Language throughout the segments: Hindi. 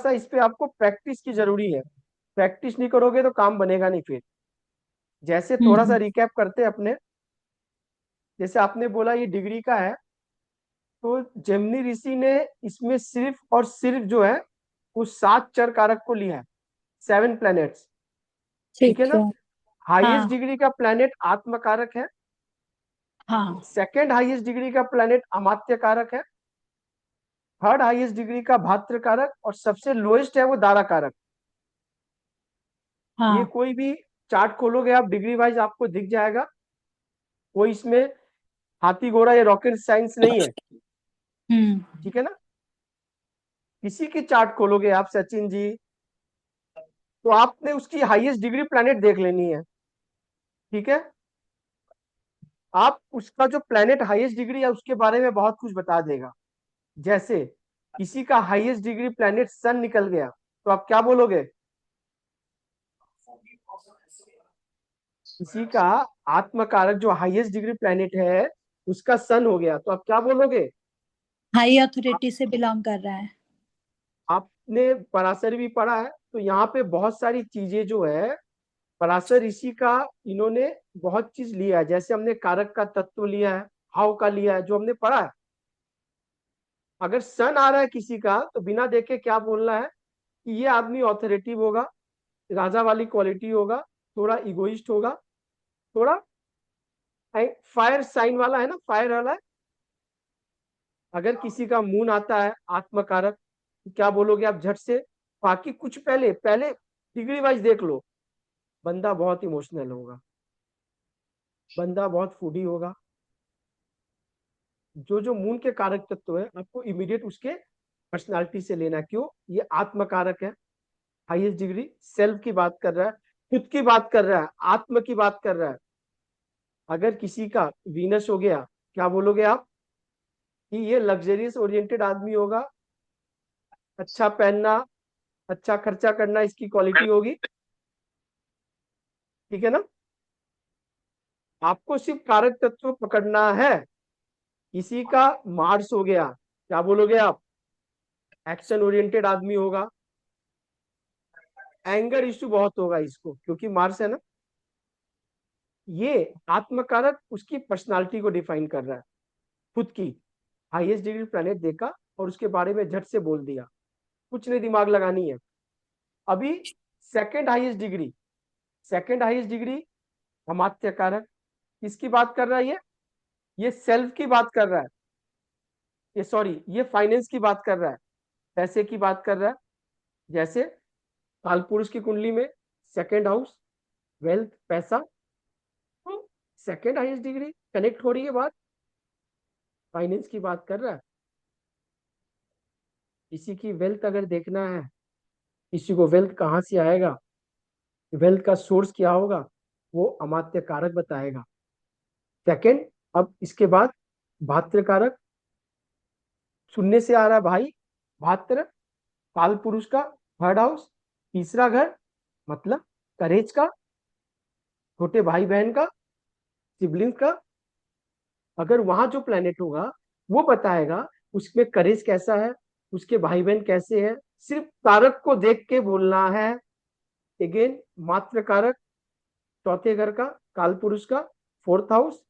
सा इस पे आपको प्रैक्टिस की जरूरी है। प्रैक्टिस नहीं करोगे तो काम बनेगा नहीं फिर। जैसे थोड़ा सा हम्म। रिकैप करते हैं अपने। जैसे आपने बोला ये डिग्री का है, तो जेमिनी ऋषि ने इसमें सिर्फ और सिर्फ जो है वो 7 चर कारक को लिया है, 7 प्लैनेट्स। ठीक है ठीक ना। है। हाईएस्ट हाँ। डिग्री का प्लैनेट आत्म कारक है। हाँ। सेकंड हाईएस्ट डिग्री का प्लैनेट अमात्य कारक है। थर्ड हाईएस्ट डिग्री का भात्र कारक, और सबसे लोएस्ट है वो दारा कारक। ये हाँ। कोई भी चार्ट खोलोगे आप डिग्री वाइज आपको दिख जाएगा। कोई इसमें हाथी घोड़ा या रॉकेट साइंस नहीं है। हम्म। ठीक है ना। किसी की चार्ट खोलोगे आप सचिन जी, तो आपने उसकी हाईएस्ट डिग्री प्लैनेट देख लेनी है। ठीक है। आप उसका जो प्लैनेट हाईएस्ट डिग्री है उसके बारे में बहुत कुछ बता देगा। जैसे किसी का हाईएस्ट डिग्री प्लैनेट सन निकल गया, तो आप क्या बोलोगे। किसी का आत्मकारक जो हाईएस्ट डिग्री प्लैनेट है उसका सन हो गया, तो आप क्या बोलोगे। हाई अथॉरिटी से बिलोंग कर रहा है। आपने पराशर भी पढ़ा है, तो यहाँ पे बहुत सारी चीजें जो है पराशर ऋषि का, इन्होंने बहुत चीज लिया है। जैसे हमने कारक का तत्व लिया है, हाव का लिया है, जो हमने पढ़ा है। अगर सन आ रहा है किसी का, तो बिना देखे क्या बोलना है कि ये आदमी ऑथोरेटिव होगा, राजा वाली क्वालिटी होगा, थोड़ा इगोइस्ट होगा, थोड़ा फायर साइन वाला है ना, फायर वाला है। अगर किसी का मून आता है आत्मकारक, तो क्या बोलोगे आप झट से। बाकी कुछ पहले पहले डिग्री वाइज देख लो। बंदा बहुत इमोशनल होगा, बंदा बहुत फूडी होगा। जो जो मून के कारक तत्व है आपको इमीडिएट उसके पर्सनालिटी से लेना है। क्यों, ये आत्मकारक है। हाईएस्ट डिग्री सेल्फ की बात कर रहा है, खुद की बात कर रहा है, आत्म की बात कर रहा है। अगर किसी का वीनस हो गया, क्या बोलोगे आप कि ये लग्जरियस ओरिएंटेड आदमी होगा, अच्छा पहनना, अच्छा खर्चा करना इसकी क्वालिटी होगी। ठीक है ना। आपको सिर्फ कारक तत्व पकड़ना है। किसी का मार्स हो गया, क्या बोलोगे आप, एक्शन ओरिएंटेड आदमी होगा, एंगर इश्यू बहुत होगा इसको, क्योंकि मार्स है ना। ये आत्मकारक उसकी पर्सनालिटी को डिफाइन कर रहा है, खुद की। हाईएस्ट डिग्री प्लैनेट देखा और उसके बारे में झट से बोल दिया, कुछ नहीं दिमाग लगानी है। अभी second highest degree, second highest degree अमात्य कारक, किसकी बात कर रहा है ये सेल्फ की बात कर रहा है। ये सॉरी, ये फाइनेंस की बात कर रहा है, पैसे की बात कर रहा है। जैसे कालपुरुष की कुंडली में सेकंड हाउस, वेल्थ, पैसा, तो सेकंड हाईएस्ट डिग्री कनेक्ट हो रही है बात, फाइनेंस की बात कर रहा है। किसी की वेल्थ अगर देखना है, किसी को वेल्थ कहाँ से आएगा, वेल्थ का सोर्स क्या होगा, वो अमात्य कारक बताएगा। सेकंड, अब इसके बाद भात्र कारक, शून्य से आ रहा है भाई, भात्र, काल पुरुष का थर्ड हाउस, तीसरा घर, मतलब करेज का, छोटे भाई बहन का, सिबलिंग्स का। अगर वहां जो प्लेनेट होगा वो बताएगा उसमें करेज कैसा है, उसके भाई बहन कैसे है। सिर्फ कारक को देख के बोलना है। अगेन, मात्र कारक, चौथे घर का, काल पुरुष का फोर्थ हाउस,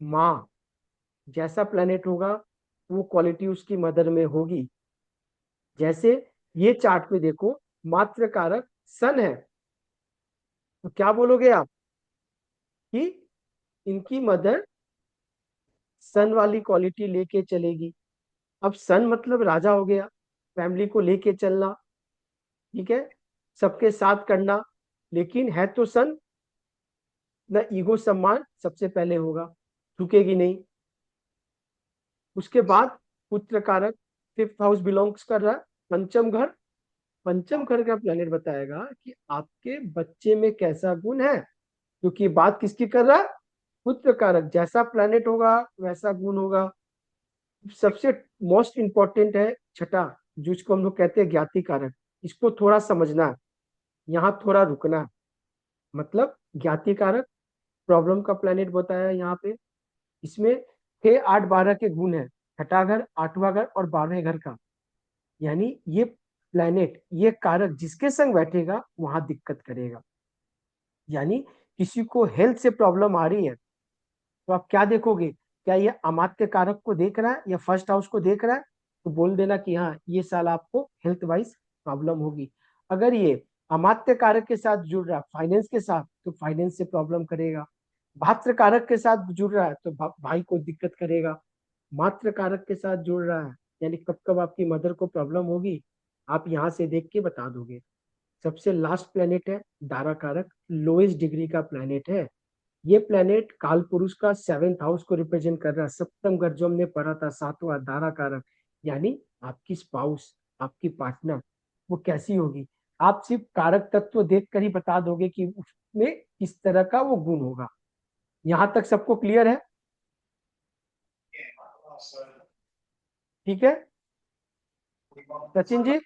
माँ, जैसा प्लेनेट होगा वो क्वालिटी उसकी मदर में होगी। जैसे ये चार्ट में देखो, मात्र कारक सन है, तो क्या बोलोगे आप कि इनकी मदर सन वाली क्वालिटी लेके चलेगी। अब सन मतलब राजा हो गया, फैमिली को लेके चलना। ठीक है, सबके साथ करना, लेकिन है तो सन ना, ईगो सम्मान सबसे पहले होगा, झुकेगी नहीं। उसके बाद पुत्र कारक, फिफ्थ हाउस बिलोंग्स कर रहा है, पंचम घर। पंचम घर का प्लेनेट बताएगा कि आपके बच्चे में कैसा गुण है, क्योंकि बात किसकी कर रहा है, पुत्र कारक। जैसा प्लेनेट होगा वैसा गुण होगा। सबसे मोस्ट इंपॉर्टेंट है छठा, जिसको हम लोग कहते हैं ज्ञाति कारक। इसको थोड़ा समझना है, यहाँ थोड़ा रुकना है। मतलब ज्ञाति कारक प्रॉब्लम का प्लेनेट बताया है यहाँ पे। इसमें 6, 8, 12 के गुण है, छठा घर, आठवां घर और 12वें घर का। यानी ये प्लेनेट, ये कारक जिसके संग बैठेगा वहां दिक्कत करेगा। यानी किसी को हेल्थ से प्रॉब्लम आ रही है तो आप क्या देखोगे, क्या ये अमात्य कारक को देख रहा है या फर्स्ट हाउस को देख रहा है, तो बोल देना कि हाँ ये साल आपको हेल्थ वाइज प्रॉब्लम होगी। अगर ये अमात्य कारक के साथ जुड़ रहा है फाइनेंस के साथ, तो फाइनेंस से प्रॉब्लम करेगा। भात्र कारक के साथ जुड़ रहा है तो भाई को दिक्कत करेगा। मात्र कारक के साथ जुड़ रहा है यानी कब कब आपकी मदर को प्रॉब्लम होगी, आप यहाँ से देख के बता दोगे। सबसे लास्ट प्लेनेट है दारा कारक, लोएस्ट डिग्री का प्लेनेट है। ये प्लेनेट काल पुरुष का सेवेंथ हाउस को रिप्रेजेंट कर रहा है। सप्तम घर जो हमने पढ़ा था, सातवां दारा कारक, यानी आपकी स्पाउस, आपकी पार्टनर, वो कैसी होगी। आप सिर्फ कारक तत्व देख कर ही बता दोगे कि उसमें किस तरह का वो गुण होगा। यहां तक सबको क्लियर है? ठीक है सचिन जी।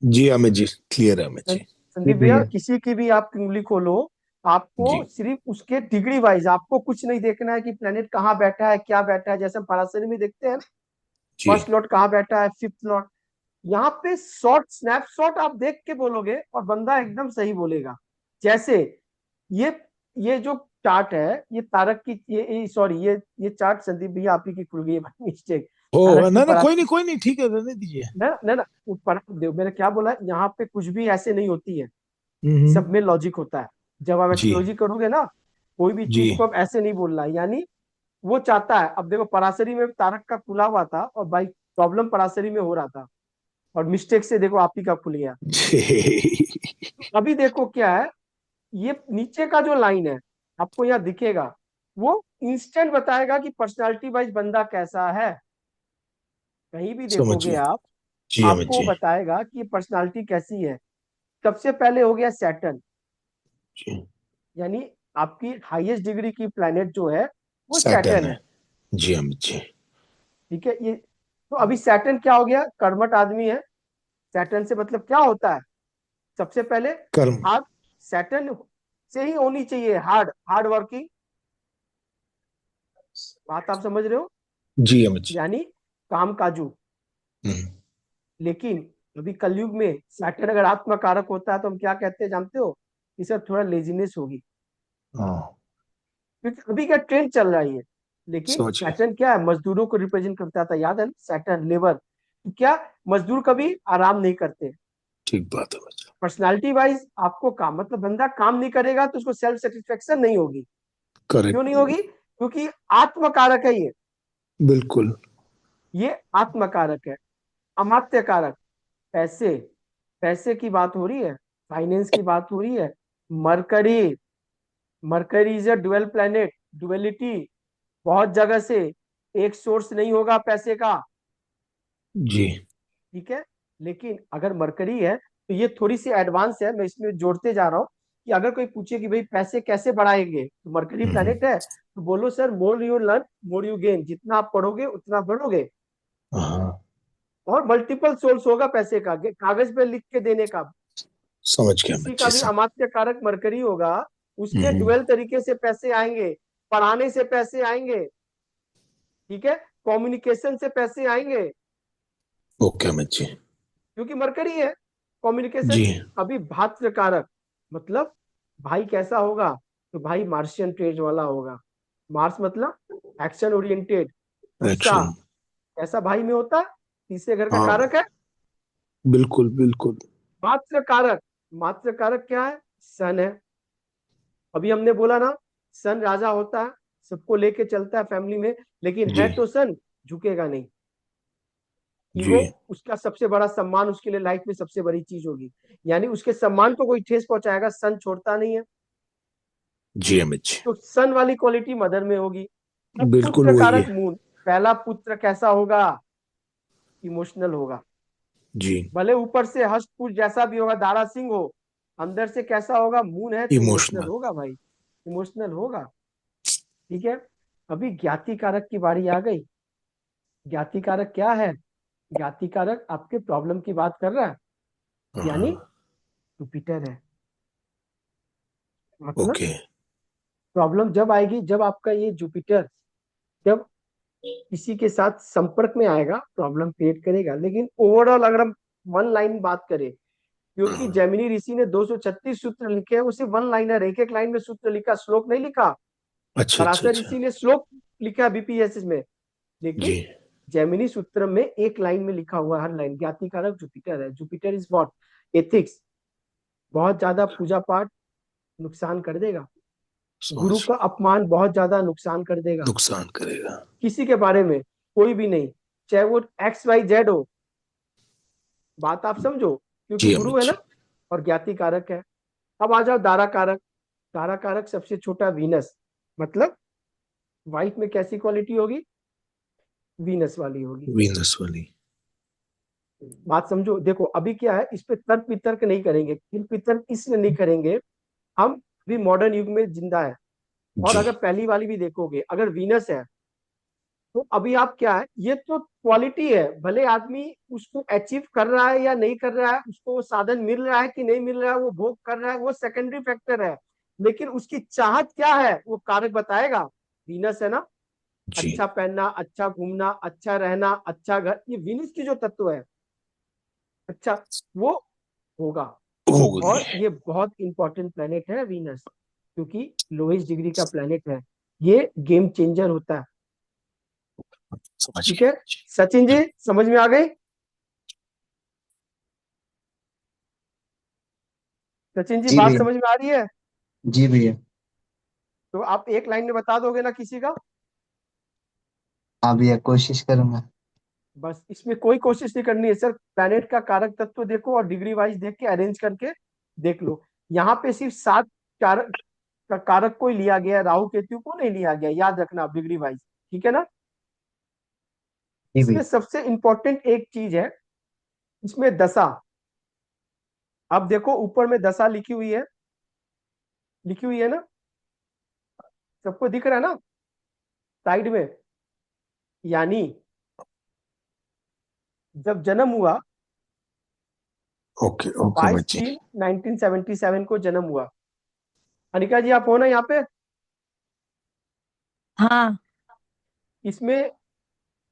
जी अमित जी, क्लियर है अमित जी। संदीप भैया, किसी की भी आप उंगली खोलो, आपको जी सिर्फ उसके डिग्री वाइज, आपको कुछ नहीं देखना है कि प्लेनेट कहाँ बैठा है, क्या बैठा है, जैसे हम पराशरी में देखते हैं जी। फर्स्ट लॉट कहाँ बैठा है, फिफ्थ लॉट। यहाँ पे शॉर्ट स्नैपशॉट आप देख के बोलोगे और बंदा एकदम सही बोलेगा। जैसे ये ये जो चार्ट है, ये तारक की, ये सॉरी, ये चार्ट संदीप भैया आप ही की खुल गई है मिस्टेक। ओ तारक की ना ना, पराशरी, कोई नहीं, ठीक है, रहने दीजिए। ना ऊपर देखो, मैंने क्या बोला, यहाँ पे कुछ भी ऐसे नहीं होती है, हम्म। सब में लॉजिक होता है। जब आप जी एस्ट्रोलॉजी करोगे ना, कोई भी जी। चीज को अब ऐसे नहीं बोलना है। यानी वो चाहता है, अब देखो पराशरी में तारक का खुला हुआ था और भाई प्रॉब्लम पराशरी में हो रहा था, और मिस्टेक से देखो आप ही का खुल गया। जी। अभी देखो क्या है, ये नीचे का जो लाइन है आपको यहाँ दिखेगा, वो इंस्टेंट बताएगा कि पर्सनालिटी वाइज बंदा कैसा है। कहीं भी समझ देखोगे गया। आप, जी अमित आपको जी। बताएगा कि पर्सनालिटी कैसी है। सबसे पहले हो गया सैटर्न, जी। यानी आपकी हाईएस्ट डिग्री की प्लैनेट जो है वो सैटर्न सैटर्न है। है। जी अमित जी। ठीक है, ये तो अभी सैटर्न क्या हो गया, कर्मठ आदमी है। सैटर्न से मतलब क्या होता है, सबसे पहले कर्म। हार्ड, सैटर्न से ही होनी चाहिए हार्ड, हार्ड वर्किंग। बात आप समझ रहे हो, जी अमित जी। यानी काम काजू। हम्म। लेकिन अभी कलयुग में सैटर्न अगर आत्मकारक होता है तो हम क्या कहते हैं जानते हो, कि सर थोड़ा लेजीनेस होगी। हाँ, क्योंकि अभी क्या ट्रेंड चल रहा है, लेकिन समझ गया। सैटर्न क्या है, मजदूरों को रिप्रेजेंट करता था, याद है ना, सैटर्न लेबर। तो क्या, मजदूर कभी आराम नहीं करते। ठीक बात है अमित जी। पर्सनालिटी वाइज आपको काम, मतलब बंदा काम नहीं करेगा तो उसको सेल्फ सेटिस्फेक्शन नहीं होगी। क्यों नहीं करेक्ट। होगी, क्योंकि आत्मकारक है बिल्कुल। ये आत्मकारक है। अमात्य कारक, पैसे, पैसे की बात हो रही है, फाइनेंस की बात हो रही है। Mercury, mercury is a dual planet, duality, बहुत जगह से एक सोर्स नहीं होगा पैसे का। जी। ठीक है, लेकिन अगर मरकरी है तो ये थोड़ी सी एडवांस है, मैं इसमें जोड़ते जा रहा हूँ कि अगर कोई पूछे कि भाई पैसे कैसे बढ़ाएंगे, तो मरकरी हम्म। प्लैनेट है तो बोलो sir more you learn more you gain, जितना आप पढ़ोगे उतना बढ़ोगे। हाँ, और मल्टीपल सोर्स होगा पैसे का, कागज पे लिख के देने का। समझ गया किसी अमित का जी भी सब। अमात्य कारक मरकरी होगा, उसके हम्म। डुअल तरीके से पैसे आएंगे। पढ़ाने से पैसे आएंगे, ठीक है, कम्युनिकेशन से पैसे आएंगे, ओके अमित जी। क्योंकि मरकरी है कम्युनिकेशन। जी। अभी भात्र कारक, मतलब भाई कैसा होगा, तो भाई मार्शियन ट्रेड वाला होगा। मार्स मतलब एक्शन ओरिएंटेड, उत्साह, एक्शन। ऐसा भाई में होता है। तीसरे घर का हाँ, कारक है बिल्कुल बिल्कुल। मात्र कारक। मात्र कारक क्या है, सन है। अभी हमने बोला ना, सन राजा होता है, सबको लेके चलता है फैमिली में, लेकिन जी है तो सन, झुकेगा नहीं। ईगो, जी। उसका सबसे बड़ा सम्मान, उसके लिए लाइफ में सबसे बड़ी चीज होगी। यानी उसके सम्मान को कोई ठेस पहुंचाएगा, सन छोड़ता नहीं है। जी अमित जी। तो सन वाली क्वालिटी मदर में होगी। अब बिल्कुल पुत्र वही कारक है। मून, पहला पुत्र कैसा होगा, इमोशनल होगा। जी। भले ऊपर से हष्ट पुष्ट जैसा भी होगा, दारा सिंह हो, अंदर से कैसा होगा, मून है तो इमोशनल इमोशनल। होगा भाई, इमोशनल होगा। ठीक है, अभी ज्ञाति कारक की बारी आ गई। ज्ञाति कारक क्या है, ज्ञाति कारक आपके प्रॉब्लम की बात कर रहा है, यानी हाँ। जुपिटर है। मतलब ओके। प्रॉब्लम जब आएगी जब आपका ये जुपिटर जब किसी के साथ संपर्क में आएगा, प्रॉब्लम क्रिएट करेगा। लेकिन ओवरऑल अगर हम वन लाइन बात करें, क्योंकि जैमिनी ऋषि ने 236 सूत्र लिखे हैं, वो सिर्फ वन लाइनर, एक एक लाइन में सूत्र लिखा, श्लोक नहीं लिखा। अच्छा अच्छा पराशर अच्छा। ऋषि ने श्लोक लिखा बीपीएसएस में, जी लेकिन जैमिनी सूत्र में एक लाइन में लिखा हुआ है, हर लाइन ज्ञाति कारक जुपिटर है। Jupiter is what? एथिक्स। बहुत ज्यादा पूजा पाठ नुकसान कर देगा, गुरु समझ का अपमान बहुत ज्यादा नुकसान कर देगा। नुकसान करेगा। किसी के बारे में, कोई भी नहीं, चाहे वो XYZ हो, बात आप समझो, क्योंकि जी गुरु अमित है जी। ना, और ज्ञाति कारक है। अब आ जाओ दारा कारक। दारा कारक सबसे छोटा वीनस, मतलब वाइफ में कैसी क्वालिटी होगी? वीनस वाली होगी। वीनस वाली। बात समझो, देखो अभी क्या है, इस पे तर्क वितर्क नहीं करेंगे, फिर वितर्क इसलिए नहीं करेंगे, हम भी मॉडर्न युग में जिंदा है। और जी अगर पहली वाली भी देखोगे, अगर वीनस है, तो अभी आप क्या है, ये तो क्वालिटी है, भले आदमी उसको अचीव कर रहा है या नहीं कर रहा है, उसको साधन मिल रहा है कि नहीं मिल रहा है, वो भोग कर रहा है, वो सेकेंडरी फैक्टर है, लेकिन उसकी चाहत क्या है वो कारक बताएगा। वीनस है ना, जी। अच्छा पहनना, अच्छा घूमना, अच्छा रहना, अच्छा घर, ये वीनस की जो तत्व है, अच्छा, वो होगा। होगी। और ये बहुत इंपॉर्टेंट प्लेनेट है वीनस, क्योंकि लोएस्ट डिग्री का प्लेनेट है, ये गेम चेंजर होता है। समझ ठीक गया है, जी। सचिन जी बिल्कुल। समझ में आ गई? सचिन जी जी बात भैया। समझ में आ रही है? जी भैया। तो आप एक लाइन में बता दोगे ना किसी का? हाँ भैया, कोशिश करूंगा। बस इसमें कोई कोशिश नहीं करनी है सर, प्लैनेट का कारक तत्व देखो और डिग्री वाइज देख के अरेंज करके देख लो। यहाँ पे सिर्फ 7 कारक का कारक को ही लिया गया है, राहु केतु को नहीं लिया गया, याद रखना आप डिग्री वाइज। ठीक है ना? जी इसमें भैया। सबसे इंपॉर्टेंट एक चीज है, इसमें दशा। अब देखो ऊपर में दशा लिखी हुई है, लिखी हुई है ना, सबको दिख रहा है ना साइड में? यानी जब जन्म हुआ, ओके ओके 22 अमित जी। 3 1977 को जन्म हुआ। अनिका जी आप हो ना यहाँ पे? हाँ। इसमें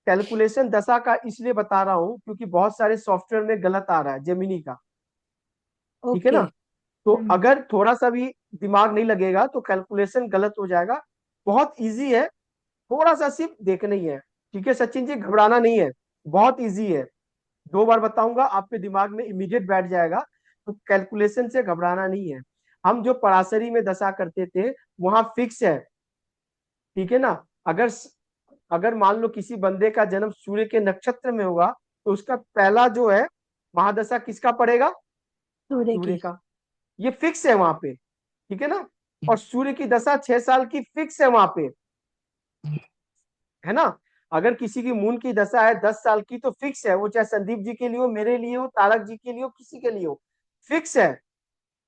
कैलकुलेशन दशा का इसलिए बता रहा हूं क्योंकि बहुत सारे सॉफ्टवेयर में गलत आ रहा है जेमिनी का। ठीक है ओके। ना? तो हम्म। अगर थोड़ा सा भी दिमाग नहीं लगेगा तो कैलकुलेशन गलत हो जाएगा। बहुत इजी है, थोड़ा सा सिर्फ देखना ही है। ठीक है सचिन जी, घबराना नहीं है, बहुत इजी है। 2 बार बताऊंगा, आपके दिमाग में इमीडिएट बैठ जाएगा। तो कैलकुलेशन से घबराना नहीं है। हम जो पराशरी में दशा करते थे वहां फिक्स है। ठीक है ना? अगर अगर मान लो किसी बंदे का जन्म सूर्य के नक्षत्र में होगा, तो उसका पहला जो है महादशा किसका पड़ेगा? सूर्य सूर्य की। का। ये फिक्स है वहां पे। ठीक है ना? और सूर्य की दशा 6 साल की फिक्स है वहां पे, है ना? अगर किसी की मून की दशा है 10 साल की तो फिक्स है, वो चाहे संदीप जी के लिए हो, मेरे लिए हो, तारक जी के लिए हो, किसी के लिए हो, फिक्स है।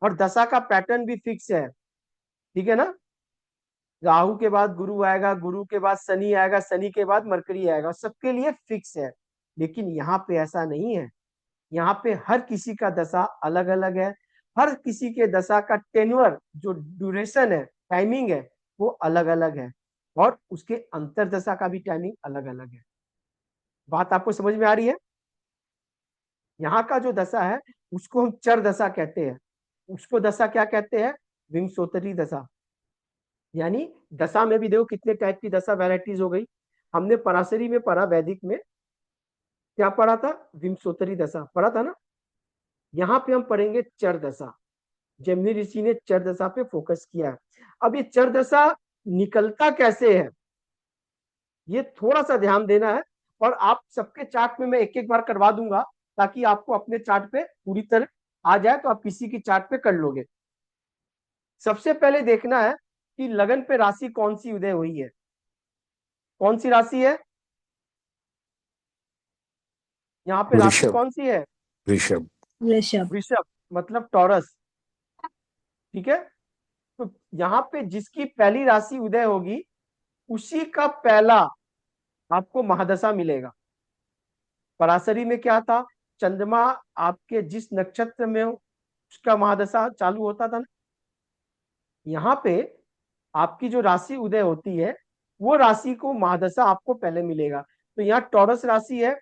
और दशा का पैटर्न भी फिक्स है। ठीक है ना? राहु के बाद गुरु आएगा, गुरु के बाद शनि आएगा, शनि के बाद मरकरी आएगा, सबके लिए फिक्स है। लेकिन यहाँ पे ऐसा नहीं है, यहाँ पे हर किसी का दशा अलग अलग है। हर किसी के दशा का टेन्युअर, जो ड्यूरेशन है, टाइमिंग है, वो अलग अलग है। और उसके अंतर दशा का भी टाइमिंग अलग अलग है। बात आपको समझ में आ रही है? यहाँ का जो दशा है उसको हम चर दशा कहते हैं। उसको दशा क्या कहते हैं? विंशोत्तरी दशा। यानी दशा में भी देखो कितने टाइप की दशा वैरायटीज हो गई। हमने पराशरी में पढ़ा, वैदिक में क्या पढ़ा था? विंशोत्तरी दशा पढ़ा था ना? यहाँ पे हम पढ़ेंगे चर दशा। जैमिनी ऋषि ने चर दशा पे फोकस किया है। अब ये चर दशा निकलता कैसे है, ये थोड़ा सा ध्यान देना है। और आप सबके चार्ट में मैं एक एक बार करवा दूंगा, ताकि आपको अपने चार्ट पे पूरी तरह आ जाए, तो आप किसी की चार्ट पे कर लोगे। सबसे पहले देखना है कि लगन पे राशि कौन सी उदय हुई है। कौन सी राशि है यहाँ पे? राशि ऋषभ। कौन सी है? ऋषभ। ऋषभ। वृषभ, मतलब टॉरस। ठीक है? तो यहाँ पे जिसकी पहली राशि उदय होगी, उसी का पहला आपको महादशा मिलेगा। पराशरी में क्या था? चंद्रमा आपके जिस नक्षत्र में हो उसका महादशा चालू होता था ना। यहाँ पे आपकी जो राशि उदय होती है, वो राशि को महादशा आपको पहले मिलेगा। तो यहाँ टॉरस राशि है,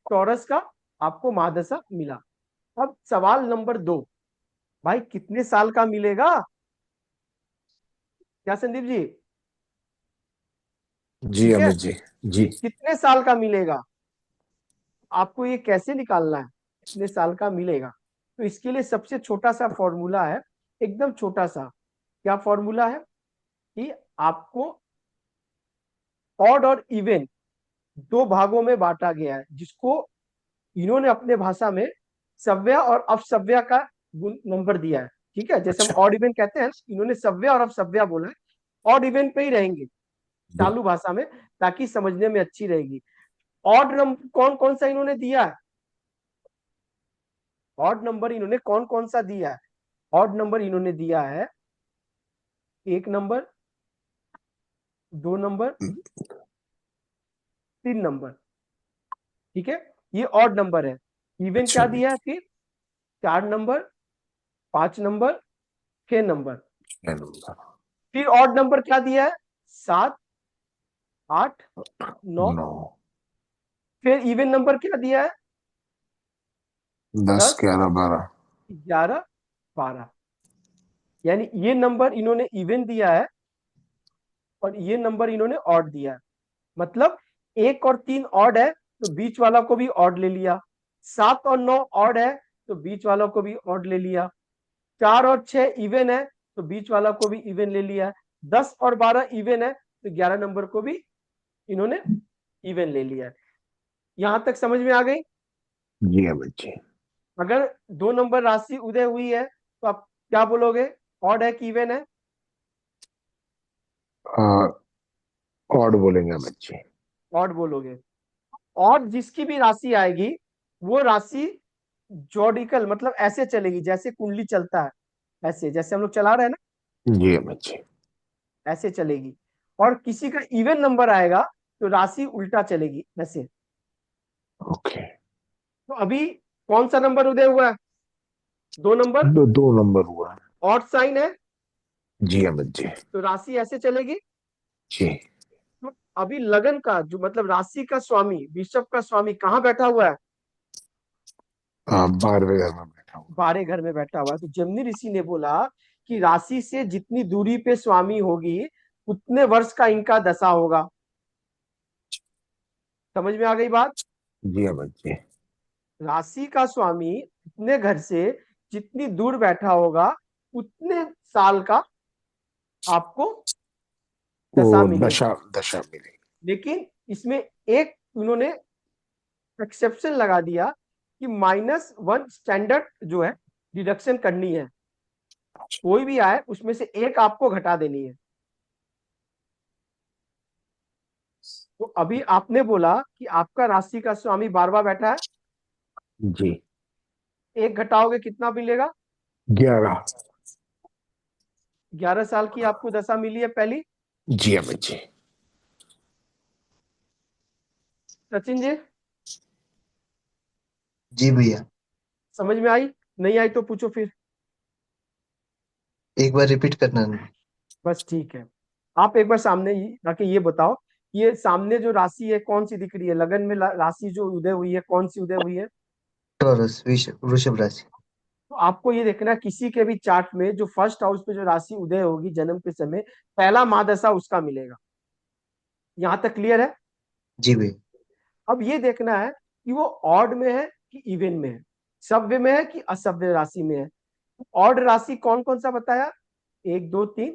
टॉरस का आपको महादशा मिला। अब सवाल नंबर 2, भाई कितने साल का मिलेगा? क्या संदीप जी? जी ठीक है, अमित जी। जी। कितने साल का मिलेगा? आपको ये कैसे निकालना है कितने साल का मिलेगा? तो इसके लिए सबसे छोटा सा फॉर्मूला है, एकदम छोटा सा। क्या फॉर्मूला है? कि आपको ऑड और इवन दो भागों में बांटा गया है, जिसको इन्होंने अपने भाषा में सव्य और अपसव्य का नंबर दिया है। ठीक है, जैसे हम अच्छा। ऑड इवन कहते हैं, इन्होंने सव्य और अपसव्य बोला है। ऑड इवन पे ही रहेंगे जी। चालू भाषा में, ताकि समझने में अच्छी रहेगी। ऑड नंबर कौन कौन सा इन्होंने दिया है? ऑड नंबर इन्होंने कौन कौन सा दिया है? ऑड नंबर इन्होंने दिया है 1 नंबर, 2 नंबर, 3 नंबर। ठीक है, ये ऑड नंबर है। इवन अच्छा क्या अमित दिया है फिर? 4 नंबर, 5 नंबर, 6 नंबर। नंबर। फिर ऑड नंबर क्या दिया है? 7, 8, 9। 9। फिर इवन नंबर क्या दिया है? 10 10, 11 12। 11, 12। यानी ये नंबर इन्होंने इवन दिया है और ये नंबर इन्होंने ऑड दिया है। मतलब 1 और 3 ऑड है, तो बीच वाला को भी ऑड ले लिया। 7 और 9 ऑड है, तो बीच वाला को भी ऑड ले लिया। 4 और 6 इवन है, तो बीच वाला को भी इवन ले लिया। 10 और 12 इवन है, तो 11 नंबर को भी इन्होंने इवन ले लिया। यहां तक समझ में आ गई? जी अमित जी। अगर 2 नंबर राशि उदय हुई है तो आप क्या बोलोगे? ऑड है कि इवन है? ऑड बोलेंगे अमित जी। ऑड बोलोगे। ऑड जिसकी भी राशि आएगी, वो राशि जोडिकल मतलब ऐसे चलेगी जैसे कुंडली चलता है, ऐसे जैसे हम लोग चला रहे हैं जी अमित जी। ना, ऐसे चलेगी। और किसी का इवन नंबर आएगा तो राशि उल्टा चलेगी ऐसे। ओके। तो अभी कौन सा नंबर उदय हुआ है? 2 नंबर। 2 नंबर हुआ है। ऑड साइन है, जी अमित जी। तो राशि ऐसे चलेगी। जी। तो अभी लगन का जो मतलब राशि का स्वामी, बिशप का स्वामी कहाँ बैठा हुआ है? 12वें घर में बैठा हूँ। 12 घर में बैठा हुआ है। तो जमनी ऋषि ने बोला कि राशि से जितनी दूरी पे स्वामी होगी, उतने वर्ष का इनका दशा होगा। समझ में आ गई बात? जी अमित जी। राशि का स्वामी अपने घर से जितनी दूर बैठा होगा, उतने साल का आपको वो दशा मिलेगी। दशा दशा मिलेगी। लेकिन इसमें एक उन्होंने एक्सेप्शन लगा दिया कि -1 स्टैंडर्ड जो है डिडक्शन करनी है। कोई भी आए उसमें से एक आपको घटा देनी है। तो अभी आपने बोला कि आपका राशि का स्वामी 12वां बैठा है, जी। एक घटाओगे कितना मिलेगा? 11। 11 साल की आपको दशा मिली है पहली। जी अमित जी। सचिन जी, जी भैया। समझ में आई? नहीं आई तो पूछो फिर। एक बार रिपीट करना ना। बस ठीक है। आप एक बार सामने आके ये बताओ, ये सामने जो राशि है कौन सी दिख रही है? लगन में राशि जो उदय हुई है, कौन सी उदय हुई है? टॉरस वृषभ राशि। तो आपको ये देखना है किसी के भी चार्ट में जो फर्स्ट हाउस पे जो राशि उदय होगी जन्म के समय, पहला महादशा उसका मिलेगा। यहां तक क्लियर है? जी भैया। अब ये देखना है कि वो ऑड में है कि इवन में है, सव्य में है कि असभ्य राशि में है। ऑड राशि कौन कौन सा बताया? 1 2 3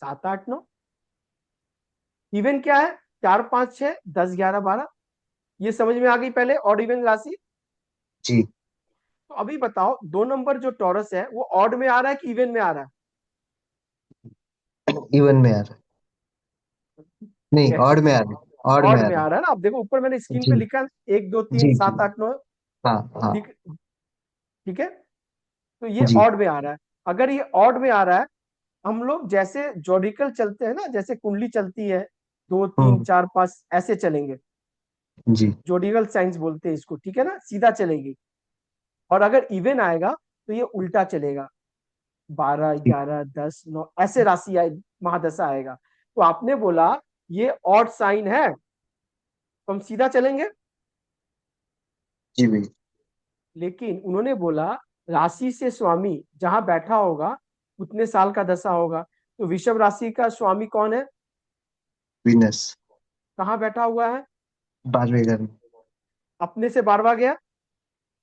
7 8 9। इवन क्या है? 4 5 6 10 11 12। ये समझ में आ गई पहले ऑड इवन राशि? जी। तो अभी बताओ 2 नंबर जो टॉरस है वो ऑड में आ रहा है कि इवन में आ रहा इवन में आ रहा है। नहीं, है? ऑड में आ रहा है, ऑड में ऑड आ में रहा आ रहा है ना। आप देखो ऊपर मैंने है। स्क्रीन पे जी। लिखा है 1 2 3 जी जी। 7 8 9। हाँ हाँ। ठीक, ठीक है। तो ये जी। ऑड में आ रहा है। अगर ये ऑड में आ रहा है, हम लोग जैसे जोडिकल चलते हैं ना, जैसे कुंडली चलती है 2 3 हम्म। 4 5 ऐसे चलेंगे। जी। जोडिकल साइंस बोलते हैं इसको, ठीक है ना, सीधा चलेगी। और अगर इवन आएगा तो ये उल्टा चलेगा, 12 ठीक। 11 10 9 ऐसे राशि महादशा आएगा। तो आपने बोला ये ऑड साइन है, तो हम सीधा चलेंगे। जी भैया। लेकिन उन्होंने बोला राशि से स्वामी जहां बैठा होगा उतने साल का दशा होगा। तो वृषभ राशि का स्वामी कौन है? वीनस। कहाँ बैठा हुआ है? 12वें घर में। अपने से 12वां गया।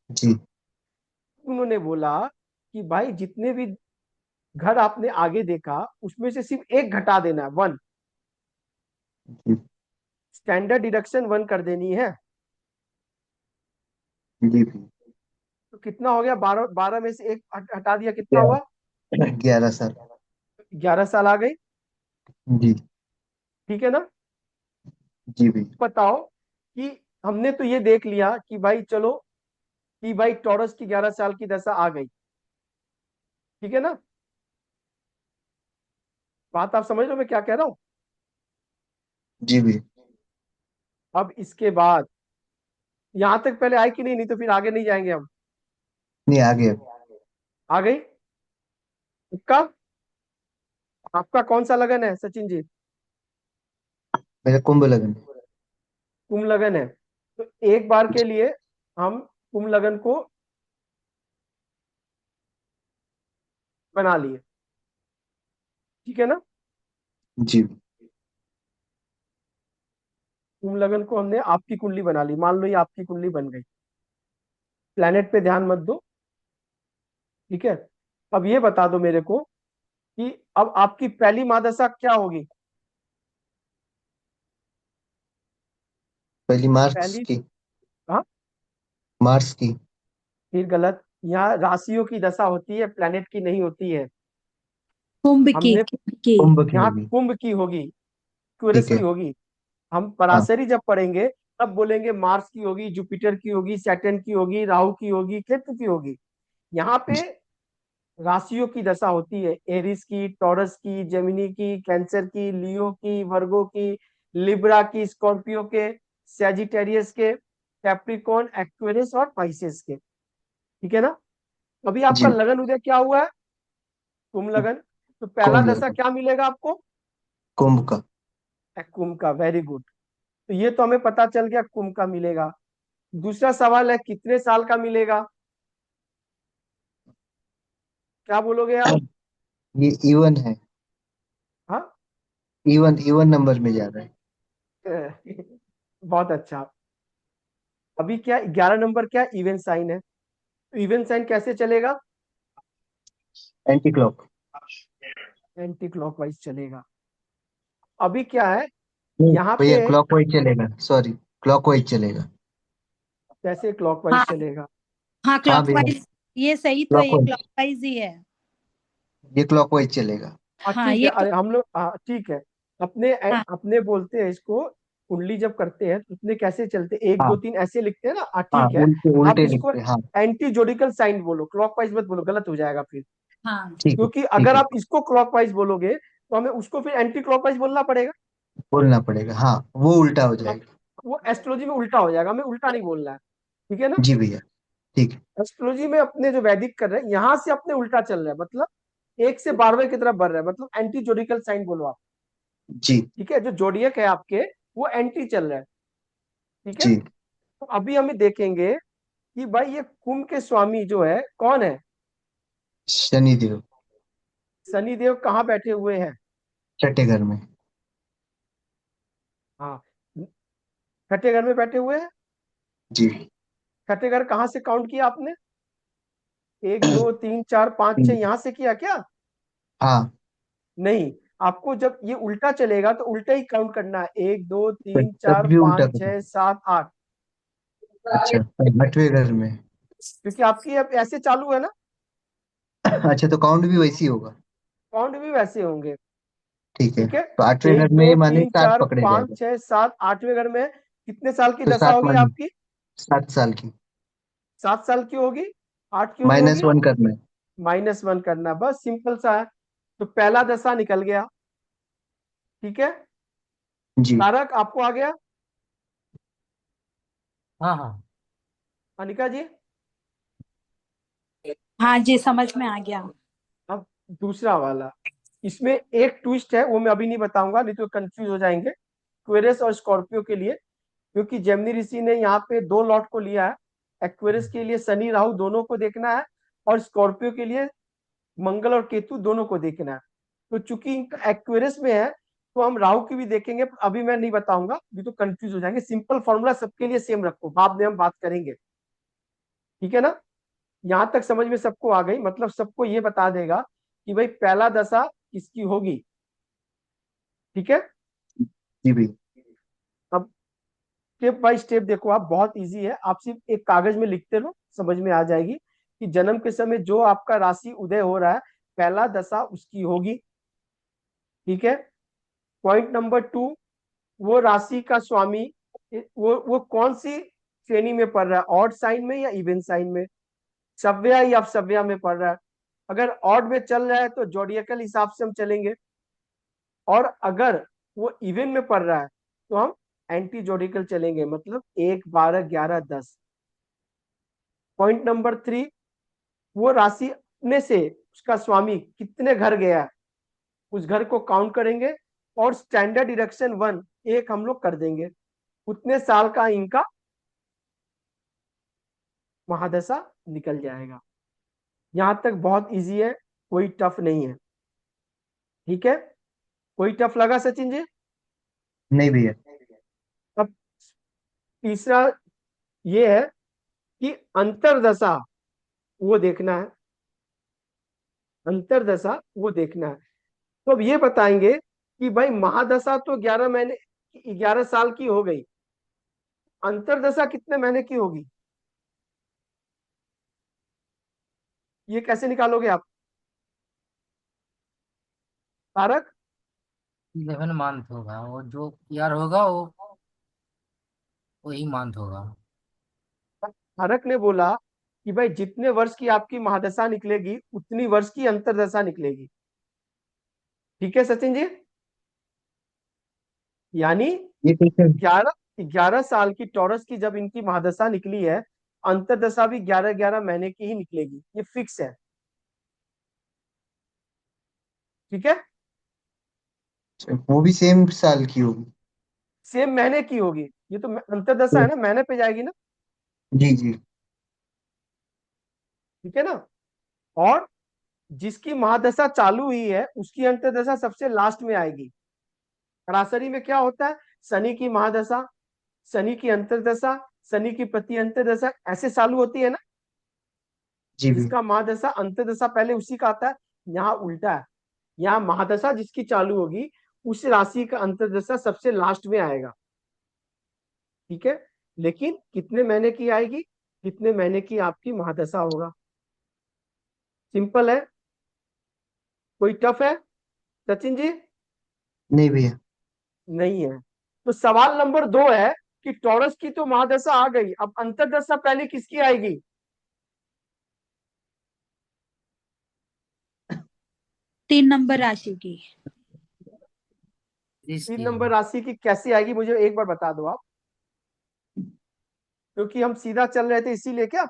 जी। उन्होंने बोला कि भाई जितने भी घर आपने आगे देखा उसमें से सिर्फ एक घटा देना है, 1। जी। स्टैंडर्ड डिडक्शन 1 कर देनी है। जी भी। तो कितना हो गया? 12 12 में से एक हटा दिया, कितना हुआ? 11 साल। 11 साल आ गई। जी। ठीक है ना? जी भी। बताओ कि हमने तो ये देख लिया कि भाई चलो कि भाई टॉरस की 11 साल की दशा आ गई। ठीक है ना? बात आप समझ लो मैं क्या कह रहा हूं। जी भी। अब इसके बाद यहां तक पहले आए कि नहीं? नहीं तो फिर आगे नहीं जाएंगे हम। नहीं, आ गया। आ गई। आपका आपका कौन सा लगन है सचिन जी? मेरा कुंभ लगन है। कुंभ लगन है। तो एक बार के लिए हम कुंभ लगन को बना लिए। ठीक है ना? जी। कुंभ लगन को हमने आपकी कुंडली बना ली, मान लो ये आपकी कुंडली बन गई। प्लेनेट पे ध्यान मत दो। ठीक है? अब ये बता दो मेरे को कि अब आपकी पहली महादशा क्या होगी? पहली मार्च पहली। की। हाँ, मार्च की। फिर गलत। यहाँ राशियों की दशा होती है, प्लेनेट की नहीं होती है। कुंभ हमने की। कुंभ की यहाँ होगी। कुंभ की होगी, क्यूरस ठीक की है। होगी। हम हाँ। पराशरी जब पढ़ेंगे तब बोलेंगे मार्स की होगी, जुपिटर की होगी, सैटर्न की होगी, राहु की होगी, केतु की होगी। यहाँ पे राशियों की दशा होती है, एरिस की, टॉरस की, जेमिनी की, कैंसर की, लियो की, वर्गो की, लिब्रा की, स्कॉर्पियो के, सैजिटेरियस के, कैप्रिकॉर्न, एक्वेरियस और पाइसेस के। ठीक है ना? अभी आपका जी। लगन उदय क्या हुआ है? कुंभ लगन। तो पहला कुंभ दशा लगन। क्या मिलेगा आपको? कुंभ का। कुंभ का। Very good. तो ये तो हमें पता चल गया कुंभ का मिलेगा। दूसरा सवाल है कितने साल का मिलेगा? क्या बोलोगे आप? ये इवन है। हाँ। इवन इवन नंबर में जा रहा है। बहुत अच्छा। अभी क्या 11 नंबर क्या इवन साइन है? तो इवन साइन कैसे चलेगा? Anti clock. एंटी क्लॉकवाइज चलेगा। अभी क्या है नहीं यहाँ भैया, पे? क्लॉकवाइज चलेगा, सॉरी। क्लॉकवाइज चलेगा। कैसे हाँ, क्लॉकवाइज चलेगा? हाँ हाँ भैया। क्लॉकवाइज। ये सही तो है, ये क्लॉकवाइज। क्लॉकवाइज ही है। ये क्लॉकवाइज चलेगा। हाँ ठीक है। ये अरे हम लोग ठीक है। अपने हाँ अपने बोलते हैं इसको, कुंडली जब करते हैं तो उसमें कैसे चलते हैं, 1 2 हाँ 3 ऐसे लिखते हैं ना। हाँ, ठीक है। उल्टे आप उल्टे इसको लिखते हैं, हाँ। एंटी जोडिकल साइन बोलो, क्लॉकवाइज मत बोलो, गलत हो जाएगा फिर। हाँ ठीक है। क्योंकि ठीक अगर है। आप इसको क्लॉकवाइज बोलोगे तो हमें उसको फिर एंटी क्लॉकवाइज बोलना पड़ेगा। बोलना पड़ेगा, हाँ, वो उल्टा हो अब जाएगा। वो एस्ट्रोलॉजी में उल्टा हो जाएगा, हमें उल्टा नहीं बोलना है। ठीक है ना? जी भैया। ठीक है। एस्ट्रोलॉजी में अपने जो वैदिक कर रहे हैं यहां से अपने उल्टा चल रहा है, मतलब 1 से 12वें की तरफ बढ़ रहा है, मतलब एंटी जोडिकल साइन बोलो आप। जी। ठीक है? जो जोडियक है आपके वो एंटी चल रहा है। ठीक है? जी। तो अभी हमें देखेंगे कि भाई ये कुंभ के स्वामी जो है कौन है? शनिदेव। शनिदेव कहाँ बैठे हुए हैं? छठे घर में। हाँ, छठे घर में बैठे हुए हैं। जी। छठे घर कहाँ से काउंट किया आपने? 1 2 3 4 5 6 यहां से किया क्या? हाँ। नहीं, आपको जब ये उल्टा चलेगा तो उल्टा ही काउंट करना है, 1 2 3 4 तब भी उल्टा पाँच करो। छह सात आठ। अच्छा, 8वें घर में। क्योंकि आपकी अब ऐसे चालू है ना, अच्छा, तो काउंट भी वैसी होगा। काउंट भी वैसे होंगे। ठीक है, ठीक है? तो 8वें एक घर दो में माने तीन 7 चार पकड़े पाँच जाएगा। छह सात 8वें घर में कितने साल की तो दशा 7 होगी माने। आपकी? 7 साल की। 7 साल की होगी। 8 क्यों नहीं होगी? -1 करना है। -1 करना, बस सिंपल सा है। तो पहला दशा निकल गया। ठीक है? जी। तारक आपको आ गया? हाँ हाँ। अनिका जी? हाँ जी, समझ में आ गया। अब दूसरा वाला, इसमें एक ट्विस्ट है वो मैं अभी नहीं बताऊंगा, नहीं तो कंफ्यूज हो जाएंगे। क्वेरस और स्कॉर्पियो के लिए, क्योंकि जेमिनी ऋषि ने यहाँ पे 2 लॉट को लिया है। एक्वेरियस के लिए शनि राहु दोनों को देखना है, और स्कॉर्पियो के लिए मंगल और केतु दोनों को देखना है। तो चूंकि इनका एक्वेरियस में है तो हम राहु की भी देखेंगे, अभी मैं नहीं बताऊंगा, अभी तो कंफ्यूज हो जाएंगे। सिंपल फॉर्मूला सबके लिए सेम रखो, बाद में हम बात करेंगे, ठीक है ना। यहां तक समझ में सबको आ गई, मतलब सबको ये बता देगा कि भाई पहला दशा किसकी होगी, ठीक है। जी भैया। अब स्टेप बाय स्टेप देखो आप, बहुत इजी है, आप सिर्फ एक कागज में लिखते रहो, समझ में आ जाएगी कि जन्म के समय जो आपका राशि उदय हो रहा है पहला दशा उसकी होगी, ठीक है। पॉइंट नंबर 2, वो राशि का स्वामी वो कौन सी श्रेणी में पड़ रहा है, ऑड साइन में या इवन साइन में, सव्या या अपसव्या में पड़ रहा है। अगर ऑड में चल रहा है तो जोडियकल हिसाब से हम चलेंगे, और अगर वो इवन में पड़ रहा है तो हम एंटी जोडिकल चलेंगे, मतलब 1 12 11 10। पॉइंट नंबर 3, वो राशि में से उसका स्वामी कितने घर गया है उस घर को काउंट करेंगे, और स्टैंडर्ड डिडक्शन 1 एक हम लोग कर देंगे, उतने साल का इनका महादशा निकल जाएगा। यहां तक बहुत इजी है, कोई टफ नहीं है, ठीक है। कोई टफ लगा सचिन जी? नहीं भैया। अब तीसरा ये है कि अंतरदशा वो देखना है, अंतरदशा वो देखना है। तो अब ये बताएंगे कि भाई महादशा तो 11 महीने 11 साल की हो गई, अंतरदशा कितने महीने की होगी, ये कैसे निकालोगे आप तारक? 11 मंथ होगा, वो जो ईयर होगा वो वही मंथ होगा। तारक ने बोला कि भाई जितने वर्ष की आपकी महादशा निकलेगी उतनी वर्ष की अंतरदशा निकलेगी, ठीक है सचिन जी। यानी ये कैसे? 11 11 साल की टॉरस की जब इनकी महादशा निकली है, अंतरदशा भी 11 11 महीने की ही निकलेगी, ये फिक्स है, ठीक है। वो भी सेम साल की होगी? सेम महीने की होगी, ये तो अंतरदशा है ना, महीने पे जाएगी ना, जी जी। ठीक है ना। और जिसकी महादशा चालू हुई है उसकी अंतरदशा सबसे लास्ट में आएगी। सरासरी में क्या होता है, शनि की महादशा, शनि की अंतरदशा, शनि की प्रति अंतरदशा ऐसे चालू होती है ना, जी भैया। जिसका महादशा अंतरदशा पहले उसी का आता है। यहाँ उल्टा है, यहाँ महादशा जिसकी चालू होगी उस राशि का अंतरदशा सबसे लास्ट में आएगा, ठीक है। लेकिन कितने महीने की आएगी, कितने महीने की आपकी महादशा होगा, सिंपल है, कोई टफ है सचिन जी? नहीं भैया। नहीं है। तो सवाल नंबर 2 है कि टॉरस की तो महादशा आ गई, अब अंतरदशा पहले किसकी आएगी? 3 नंबर राशि की। 3 नंबर राशि की कैसे आएगी, मुझे एक बार बता दो आप, क्योंकि हम सीधा चल रहे थे इसीलिए क्या,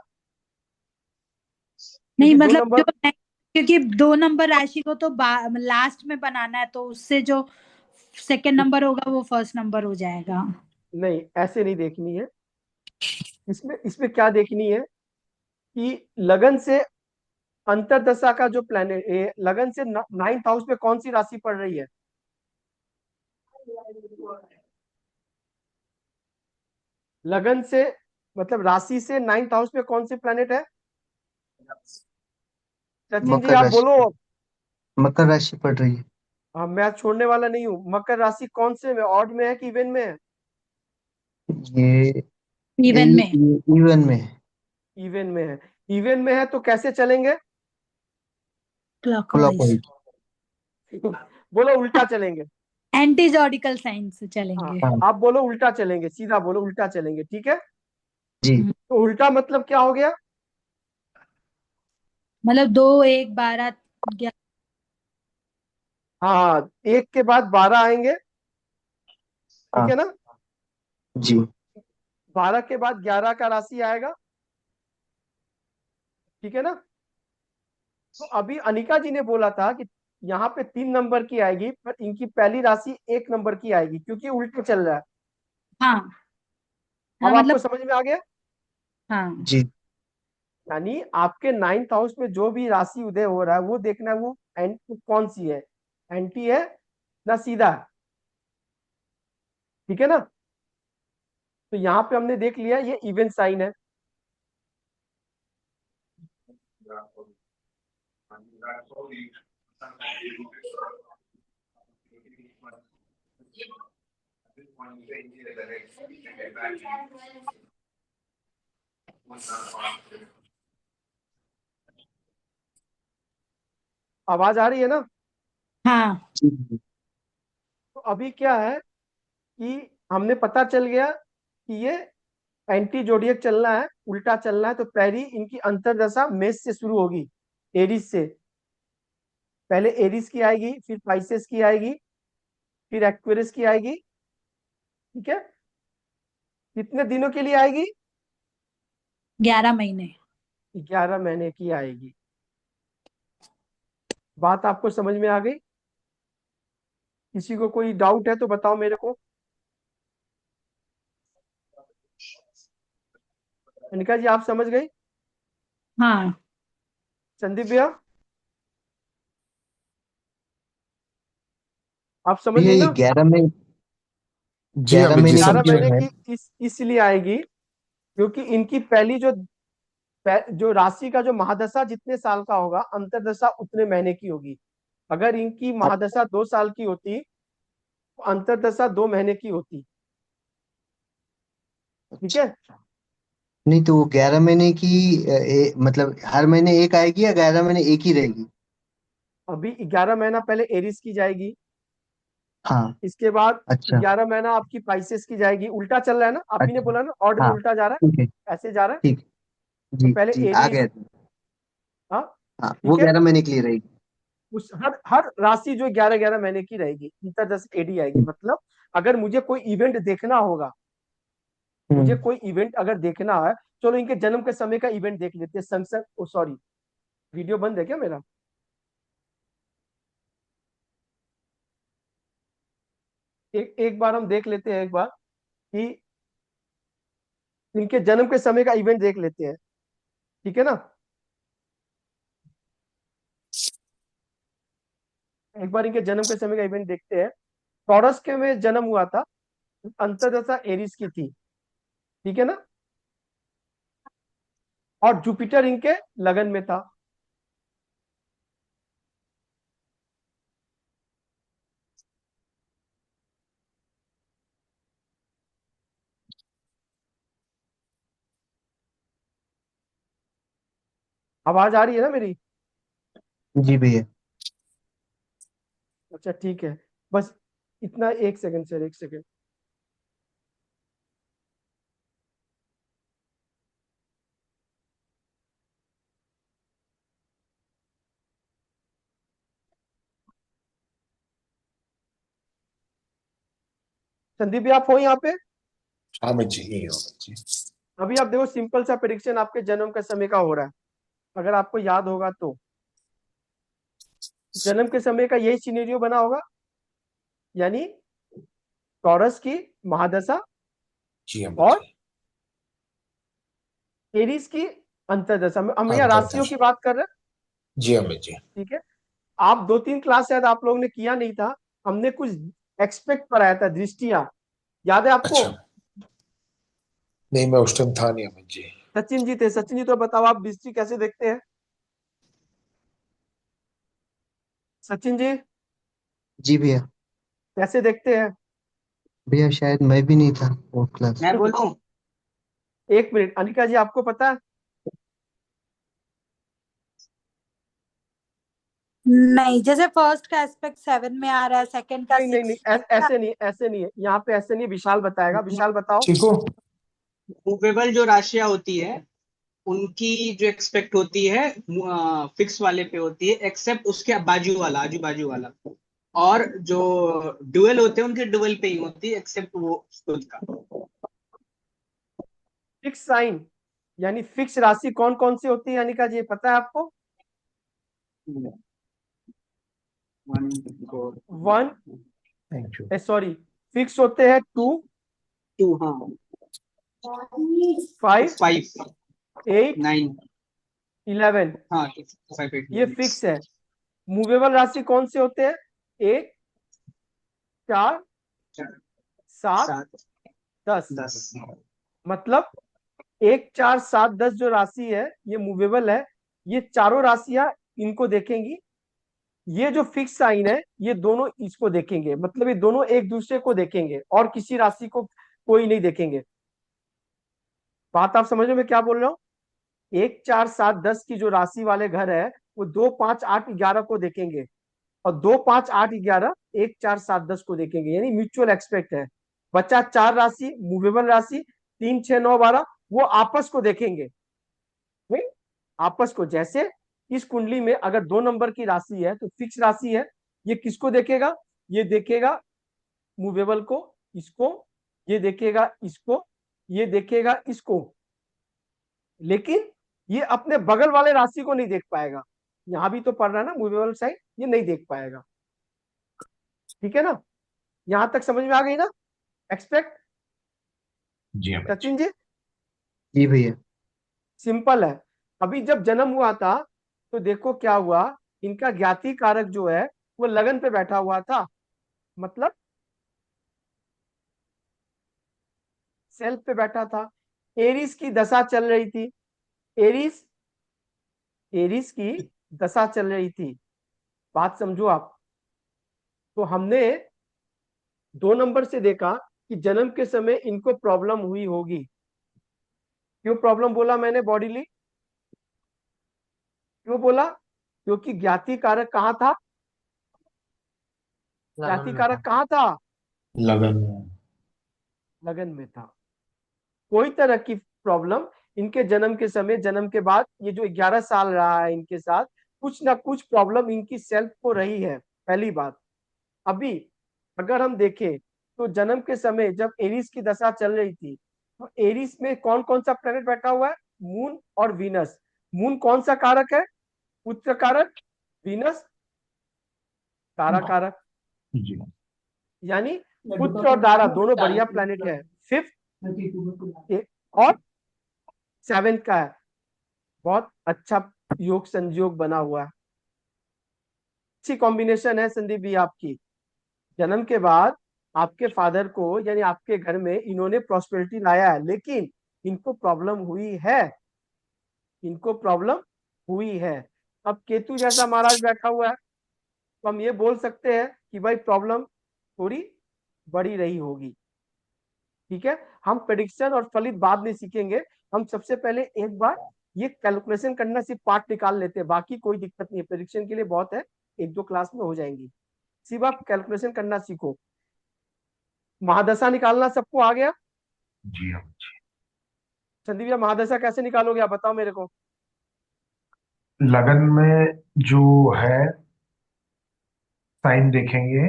नहीं क्योंकि दो मतलब नंबर क्योंकि 2 नंबर राशि को तो लास्ट में बनाना है, तो उससे जो सेकंड नंबर होगा वो फर्स्ट नंबर हो जाएगा। नहीं, ऐसे नहीं देखनी है, इसमें इसमें क्या देखनी है कि लगन से अंतरदशा का जो प्लेनेट, लगन से 9th हाउस में कौन सी राशि पड़ रही है, लगन से मतलब राशि से 9th हाउस में कौन से प्लेनेट है, सचिन जी मकर आप राशि। बोलो। मकर राशि पड़ रही है। हाँ, मैं छोड़ने वाला नहीं हूँ, मकर राशि कौन से में, ऑड में है कि इवन में है? ये इवन में। इवन में है। इवन में है, इवन में है तो कैसे चलेंगे? क्लॉकवाइज। क्लॉकवाइज। बोलो उल्टा चलेंगे। एंटी जॉडिकल साइन से हाँ, चलेंगे। हाँ। आप बोलो उल्टा चलेंगे, सीधा बोलो उल्टा चलेंगे, ठीक है। जी। तो उल्टा मतलब क्या हो गया? मतलब 2 1 12 11। हाँ हाँ, 1 के बाद 12 आएंगे, ठीक हाँ। है ना। जी। 12 के बाद 11 का राशि आएगा, ठीक है ना। तो अभी अनिका जी ने बोला था कि यहाँ पे 3 नंबर की आएगी, पर इनकी पहली राशि 1 नंबर की आएगी क्योंकि उल्टा चल रहा है। हाँ हाँ अब आपको मतलब समझ में आ गया? हाँ जी यानी आपके 9th हाउस में जो भी राशि उदय हो रहा है वो देखना है, वो कौन सी है, एंटी है ना सीधा है। ठीक है ना। तो यहाँ पे हमने देख लिया ये इवन साइन है। आवाज आ रही है ना। हाँ जी तो अभी क्या है कि हमने पता चल गया कि ये एंटी जोडियक चलना है, उल्टा चलना है, तो पहली इनकी अंतरदशा मेष से शुरू होगी, एरिस से। पहले एरिस की आएगी, फिर पाइसेस की आएगी, फिर एक्वेरियस की आएगी। ठीक है। कितने दिनों के लिए आएगी? 11 महीने। 11 महीने की आएगी। बात आपको समझ में आ गई? किसी को कोई डाउट है तो बताओ मेरे को। अनिका जी आप समझ गई? हाँ संदीप भैया आप समझ भैया गई ये ना? 11 में जी हाँ 11 जी महीने का 11 महीने समझ है। की इसलिए आएगी क्योंकि इनकी पहली जो राशि का जो महादशा जितने साल का होगा, अंतरदशा उतने महीने की होगी। अगर इनकी महादशा 2 साल की होती तो अंतरदशा 2 महीने की होती। ठीक है। नहीं तो वो 11 महीने की मतलब हर महीने एक आएगी या 11 महीने एक ही रहेगी? अभी 11 महीना पहले एरिस की जाएगी, हाँ। इसके बाद अच्छा। 11 महीना आपकी पाइसेस की जाएगी। उल्टा चल रहा है ना, आप ही ने अच्छा। बोला ना ऑर्डर में हाँ उल्टा जा रहा ठीक है। है, ऐसे जा रहा है। ठीक। तो जी पहले जी आ एरिस। गया। हाँ। हाँ वो ठीक है। 11 महीने के लिए रहेगी। उस हर हर राशि जो 11 11 महीने की रहेगी, अंतरदशा एडी आएगी। ठीक। मतलब अगर मुझे कोई इवेंट देखना होगा, मुझे हम्म। कोई इवेंट अगर देखना है, चलो इनके जन्म के समय का इवेंट देख लेते हैं। संसद, ओ सॉरी, वीडियो बंद है क्या मेरा? एक बार हम देख लेते हैं, एक बार कि इनके जन्म के समय का इवेंट देख लेते हैं। ठीक है ना। एक बार इनके जन्म के समय का इवेंट देखते हैं। टॉरस के में जन्म हुआ था, अंतरदशा एरिस की थी। ठीक है ना। और जुपिटर इनके लगन में था। आवाज आ रही है ना मेरी? जी भैया। अच्छा ठीक है। बस इतना, एक सेकंड सर, एक सेकंड। संदीप भी आप हो यहाँ पे? हाँ मैं जी यही हूँ जी। अभी आप देखो, सिंपल सा प्रिडिक्शन आपके जन्म के समय का हो रहा है, अगर आपको याद होगा तो। जन्म के समय का यही सिनेरियो बना होगा, यानी टॉरस की महादशा जी हाँ और जी। एरीज की अंतरदशा में। हम यहाँ राशियों की अंतरदशा। बात कर रहे हैं। जी हाँ जी। ठीक है। आप 2 3 क्लास शायद आप लोगों ने किया नहीं था, हमने कुछ एक्सपेक्ट कराया था, दृष्टिया, याद है आपको? अच्छा नहीं मैं उस टाइम था नहीं अमित जी। सचिन जी थे। सचिन जी तो बताओ आप दृष्टि कैसे देखते हैं? सचिन जी जी भैया। कैसे देखते हैं? भैया शायद मैं भी नहीं था वो क्लास। मैं बोलूं? एक मिनट, अनिका जी आपको पता है? नहीं, जैसे फर्स्ट का एस्पेक्ट 7 में आ रहा है, सेकंड का नहीं नहीं नहीं, 6 में। ऐसे नहीं, ऐसे नहीं है यहाँ पे, ऐसे नहीं। विशाल बताएगा, विशाल बताओ। ठीक हो। मूवेबल जो राशियां होती है उनकी जो एक्सपेक्ट होती है फिक्स वाले पे होती है, एक्सेप्ट उसके बाजू वाला, आजू बाजू वाला। और जो डुअल होते हैं उनके डुअल पे ही होती है, एक्सेप्ट वो खुद का। फिक्स साइन यानी फिक्स राशि कौन कौन सी होती है अनिका जी, पता है आपको? 1 4 one, thank you. Sorry, fix होते हैं 2, टू, हाँ। 5 5 8 9 11 हाँ 5 8 ये फिक्स है। मूवेबल राशि कौन से होते हैं? 1 4 7 7 10। 10 मतलब 1 4 7 10 जो राशि है ये मूवेबल है। ये चारों राशियां इनको देखेंगी। ये जो फिक्स साइन है ये दोनों इसको देखेंगे, मतलब ये दोनों एक दूसरे को देखेंगे और किसी राशि को कोई नहीं देखेंगे। बात आप समझ रहे हो मैं क्या बोल रहा हूँ? 1 4 7 10 की जो राशि वाले घर है वो 2 5 8 11 को देखेंगे और 2 5 8 11 1 4 7 10 को देखेंगे, यानी म्यूचुअल एक्सपेक्ट है। बचा 4 राशि मूवेबल राशि 3 6 9 12, वो आपस को देखेंगे। नहीं? आपस को, जैसे इस कुंडली में अगर 2 नंबर की राशि है तो फिक्स राशि है, ये किसको देखेगा? ये देखेगा मूवेबल को, इसको, ये देखेगा इसको, ये देखेगा इसको, लेकिन ये अपने बगल वाले राशि को नहीं देख पाएगा। यहां भी तो पढ़ रहा है ना मूवेबल साइड, ये नहीं देख पाएगा। ठीक है ना? यहां तक समझ में आ गई ना? एक्सपेक्ट जी अमित जी। सचिन जी, जी भैया। सिंपल है। अभी जब जन्म हुआ था तो देखो क्या हुआ, इनका ज्ञाति कारक जो है वो लगन पे बैठा हुआ था, मतलब सेल्फ पे बैठा था। एरीज की दशा चल रही थी, एरीज एरीज की दशा चल रही थी। बात समझो आप। तो हमने 2 नंबर से देखा कि जन्म के समय इनको प्रॉब्लम हुई होगी। क्यों प्रॉब्लम बोला मैंने? बॉडीली क्यों बोला? क्योंकि ज्ञाति कारक कहाँ था? लगन ज्ञाति में कारक था। कहाँ था? लगन में। लगन में था। कोई तरह की प्रॉब्लम इनके जन्म के समय, जन्म के बाद ये जो 11 साल रहा है इनके साथ, कुछ ना कुछ प्रॉब्लम इनकी सेल्फ को रही है। पहली बात। अभी अगर हम देखें तो जन्म के समय जब एरीज की दशा चल रही थी तो एरीज में कौन कौन सा प्लेनेट बैठा हुआ है? मून और वीनस। मून कौन सा कारक है? पुत्र कारक। वीनस तारा कारक। जी। यानी पुत्र और दारा दोनों बढ़िया प्लेनेट है। 5th और 7th का है, बहुत अच्छा योग संयोग बना हुआ है। अच्छी कॉम्बिनेशन है संदीप भी आपकी। जन्म के बाद आपके फादर को, यानी आपके घर में इन्होंने प्रॉस्पेरिटी लाया है, लेकिन इनको प्रॉब्लम हुई है, इनको प्रॉब्लम हुई है। अब केतु जैसा महाराज बैठा हुआ है तो हम ये बोल सकते हैं कि भाई प्रॉब्लम थोड़ी बड़ी रही होगी। ठीक है, हम प्रेडिक्शन और फलित बाद में सीखेंगे। हम सबसे पहले एक बार ये कैलकुलेशन करना, सिर्फ पार्ट निकाल लेते हैं, बाकी कोई दिक्कत नहीं है, प्रेडिक्शन के लिए बहुत है, 1 2 क्लास में हो जाएंगी। सिर्फ आप कैलकुलेशन करना सीखो। महादशा निकालना सबको आ गया? जी अमित जी। संदीप भैया महादशा कैसे निकालोगे आप बताओ मेरे को? लगन में जो है साइन देखेंगे,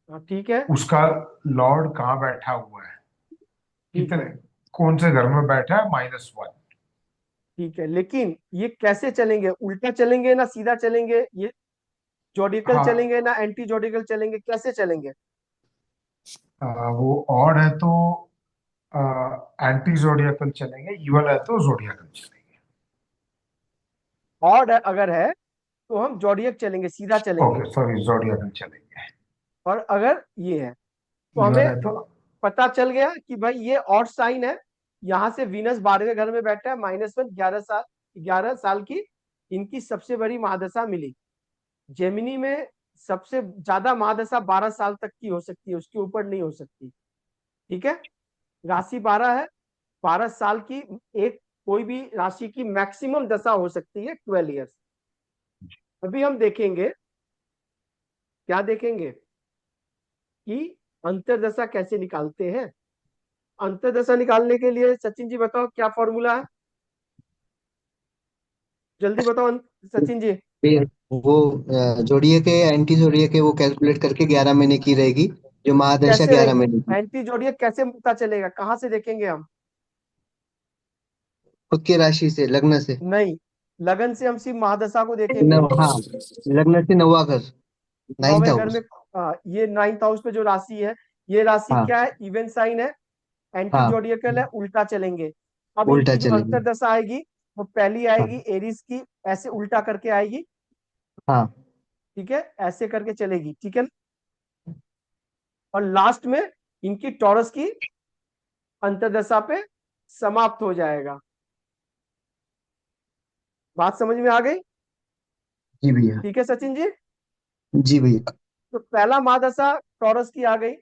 हाँ, ठीक है, उसका लॉर्ड कहाँ बैठा हुआ है, ठीक कितने, है, कौन से घर में बैठा है, -1। ठीक है। लेकिन ये कैसे चलेंगे? उल्टा चलेंगे ना सीधा चलेंगे? ये जोडिकल हाँ। चलेंगे ना एंटी जोडिकल चलेंगे? कैसे चलेंगे? वो ऑड है तो एंटी जोडियाकल चलेंगे, इवन है तो जोडियाकल चलेंगे। ऑड अगर है तो हम जोडियक चलेंगे, सीधा चलेंगे। ओके सॉरी, जोडियाकल चलेंगे। और अगर ये है तो इवन हमें है तो पता चल गया कि भाई ये ऑड साइन है। यहां से वीनस 12वें घर में बैठा है, -1, 11 साल, 11 साल की इनकी सबसे बड़ी महादशा मिली। जेमिनी में सबसे ज्यादा महादशा 12 साल तक की हो सकती है, उसके ऊपर नहीं हो सकती। ठीक है, राशि 12 है, 12 साल की एक कोई भी राशि की मैक्सिमम दशा हो सकती है 12 ईयर्स। अभी हम देखेंगे, क्या देखेंगे कि अंतरदशा कैसे निकालते हैं। अंतरदशा निकालने के लिए सचिन जी बताओ क्या फॉर्मूला है? जल्दी बताओ सचिन जी। भैया वो जोड़िए के एंटी जोड़िए के वो कैलकुलेट करके 11 महीने की रहेगी, जो महादशा कैसे 11 रहेगी? महीने की। एंटी जोडियक कैसे पता चलेगा? कहाँ से देखेंगे हम? खुद की राशि से, लग्न से। नहीं, लगन से हम सिर्फ महादशा को देखेंगे। हाँ, लग्न से नौवा घर, 9th 9वें घर हाउस। में ये 9th हाउस पे जो राशि है, ये राशि हाँ क्या है? इवन साइन है। एंटी हाँ जोडियकल है, उल्टा चलेंगे। अब उल्टा इनकी जो चलेंगे। अंतर्दशा आएगी वो पहली हाँ आएगी एरीज की, ऐसे उल्टा करके आएगी, हाँ ठीक है, ऐसे करके चलेगी, ठीक है। और लास्ट में इनकी टॉरस की अंतर्दशा पे समाप्त हो जाएगा। बात समझ में आ गई? जी भैया। ठीक है सचिन जी। जी भैया। तो पहला महादशा टॉरस की आ गई,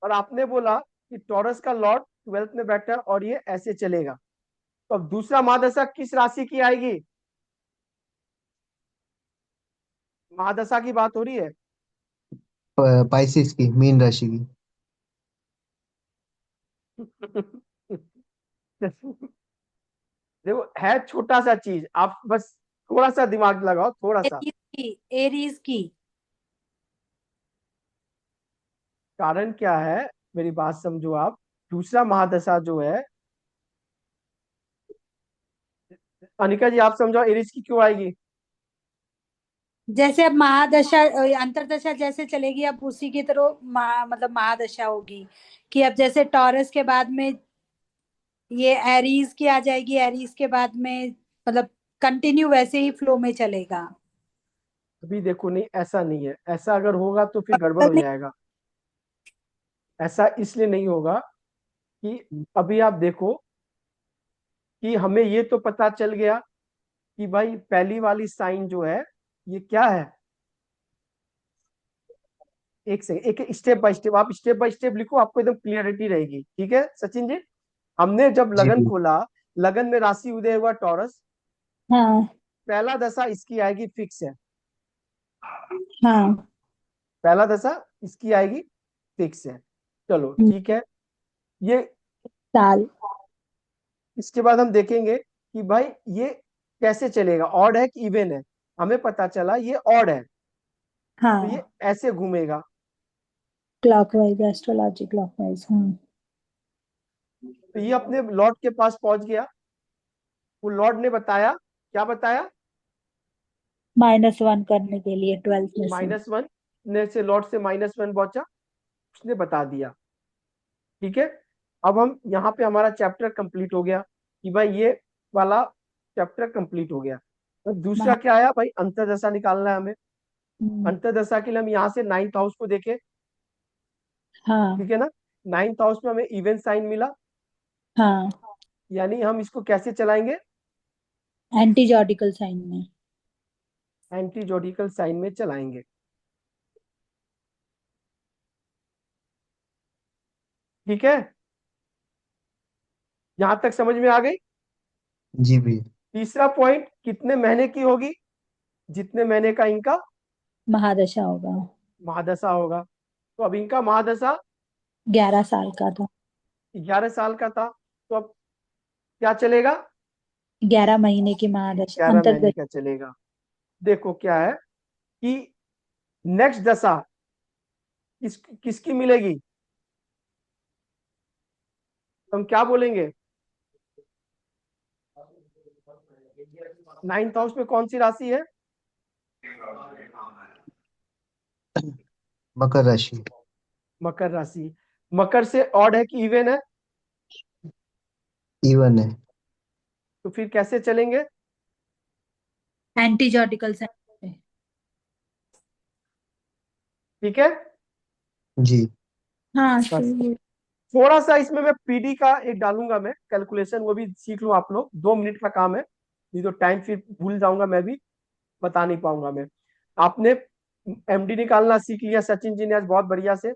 और आपने बोला कि टॉरस का लॉर्ड 12th में बैठा है और ये ऐसे चलेगा। तो अब दूसरा महादशा किस राशि की आएगी? महादशा की बात हो रही है। पाइसेस की, मीन राशि की। देखो है छोटा सा चीज, आप बस थोड़ा सा दिमाग लगाओ, थोड़ा सा। एरीज की, एरीज की। कारण क्या है, मेरी बात समझो आप। दूसरा महादशा जो है, अनिका जी आप समझाओ एरिस की क्यों आएगी? जैसे अब महादशा अंतरदशा जैसे चलेगी, अब उसी की तरह मतलब महादशा होगी, कि अब जैसे टॉरस के बाद में ये एरीज की आ जाएगी, एरीज के बाद में मतलब कंटिन्यू वैसे ही फ्लो में चलेगा। अभी देखो, नहीं ऐसा नहीं है, ऐसा अगर होगा तो फिर गड़बड़ पता हो नहीं। जाएगा। ऐसा इसलिए नहीं होगा कि अभी आप देखो कि हमें ये तो पता चल गया कि भाई पहली वाली साइन जो है ये क्या है। एक सेकंड, एक स्टेप बाय स्टेप, आप स्टेप बाय स्टेप लिखो, आपको एकदम क्लियरिटी रहेगी, ठीक है सचिन जी। हमने जब जी लगन भैया। खोला, लगन में राशि उदय हुआ टॉरस, हाँ पहला दशा इसकी आएगी फिक्स है। हाँ। पहला दशा इसकी आएगी फिक्स है। चलो ठीक है। ये साल। इसके बाद हम देखेंगे कि भाई ये कैसे चलेगा, ऑड है कि इवन है। हमें पता चला ये ऑड है, तो ये हाँ, ऐसे घूमेगा। Clockwise, astrology clockwise. हाँ। तो ये अपने लॉर्ड के पास पहुंच गया। वो लॉर्ड ने बताया, क्या बताया? -1 करने के लिए 12th में से। -1 ने से लॉर्ड से -1 पहुंचा, उसने बता दिया, ठीक है। अब हम यहाँ पे हमारा चैप्टर कंप्लीट हो गया कि भाई ये वाला चैप्टर कंप्लीट हो गया। तो दूसरा महा क्या आया भाई, अंतर्दशा निकालना है हमें। हम्म, अंतर्दशा के लिए हम यहाँ से 9th हाउस को देखें, हाँ ठीक है ना। 9th हाउस में हमें इवन साइन मिला, हाँ। यानी हम इसको कैसे चलाएंगे? एंटी जॉडिकल साइन में। एंटी जोडिकल साइन में चलाएंगे, ठीक है। यहां तक समझ में आ गई? जी भैया। तीसरा पॉइंट, कितने महीने की होगी? जितने महीने का इनका महादशा होगा। महादशा होगा। तो अब इनका महादशा 11 साल का था। 11 साल का था, तो अब क्या चलेगा? 11 महीने की महादशा 11 महीने अंतर्दशा। का चलेगा। देखो क्या है कि नेक्स्ट दशा किसकी मिलेगी? तो हम क्या बोलेंगे? 9th हाउस में कौन सी राशि है? मकर राशि। मकर राशि। मकर से ऑड है कि इवन है? इवन है। तो फिर कैसे चलेंगे? Anti zodiacal sign. ठीक है, पे। हाँ बस। सही है। थोड़ा सा इसमें मैं पीडी का एक डालूंगा, मैं कैलकुलेशन, वो भी सीख लो आप लोग, 2 मिनट का काम है। नहीं तो टाइम फिर भूल जाऊंगा, मैं भी बता नहीं पाऊंगा मैं। आपने एमडी निकालना सीख लिया सचिन जी ने आज बहुत बढ़िया से,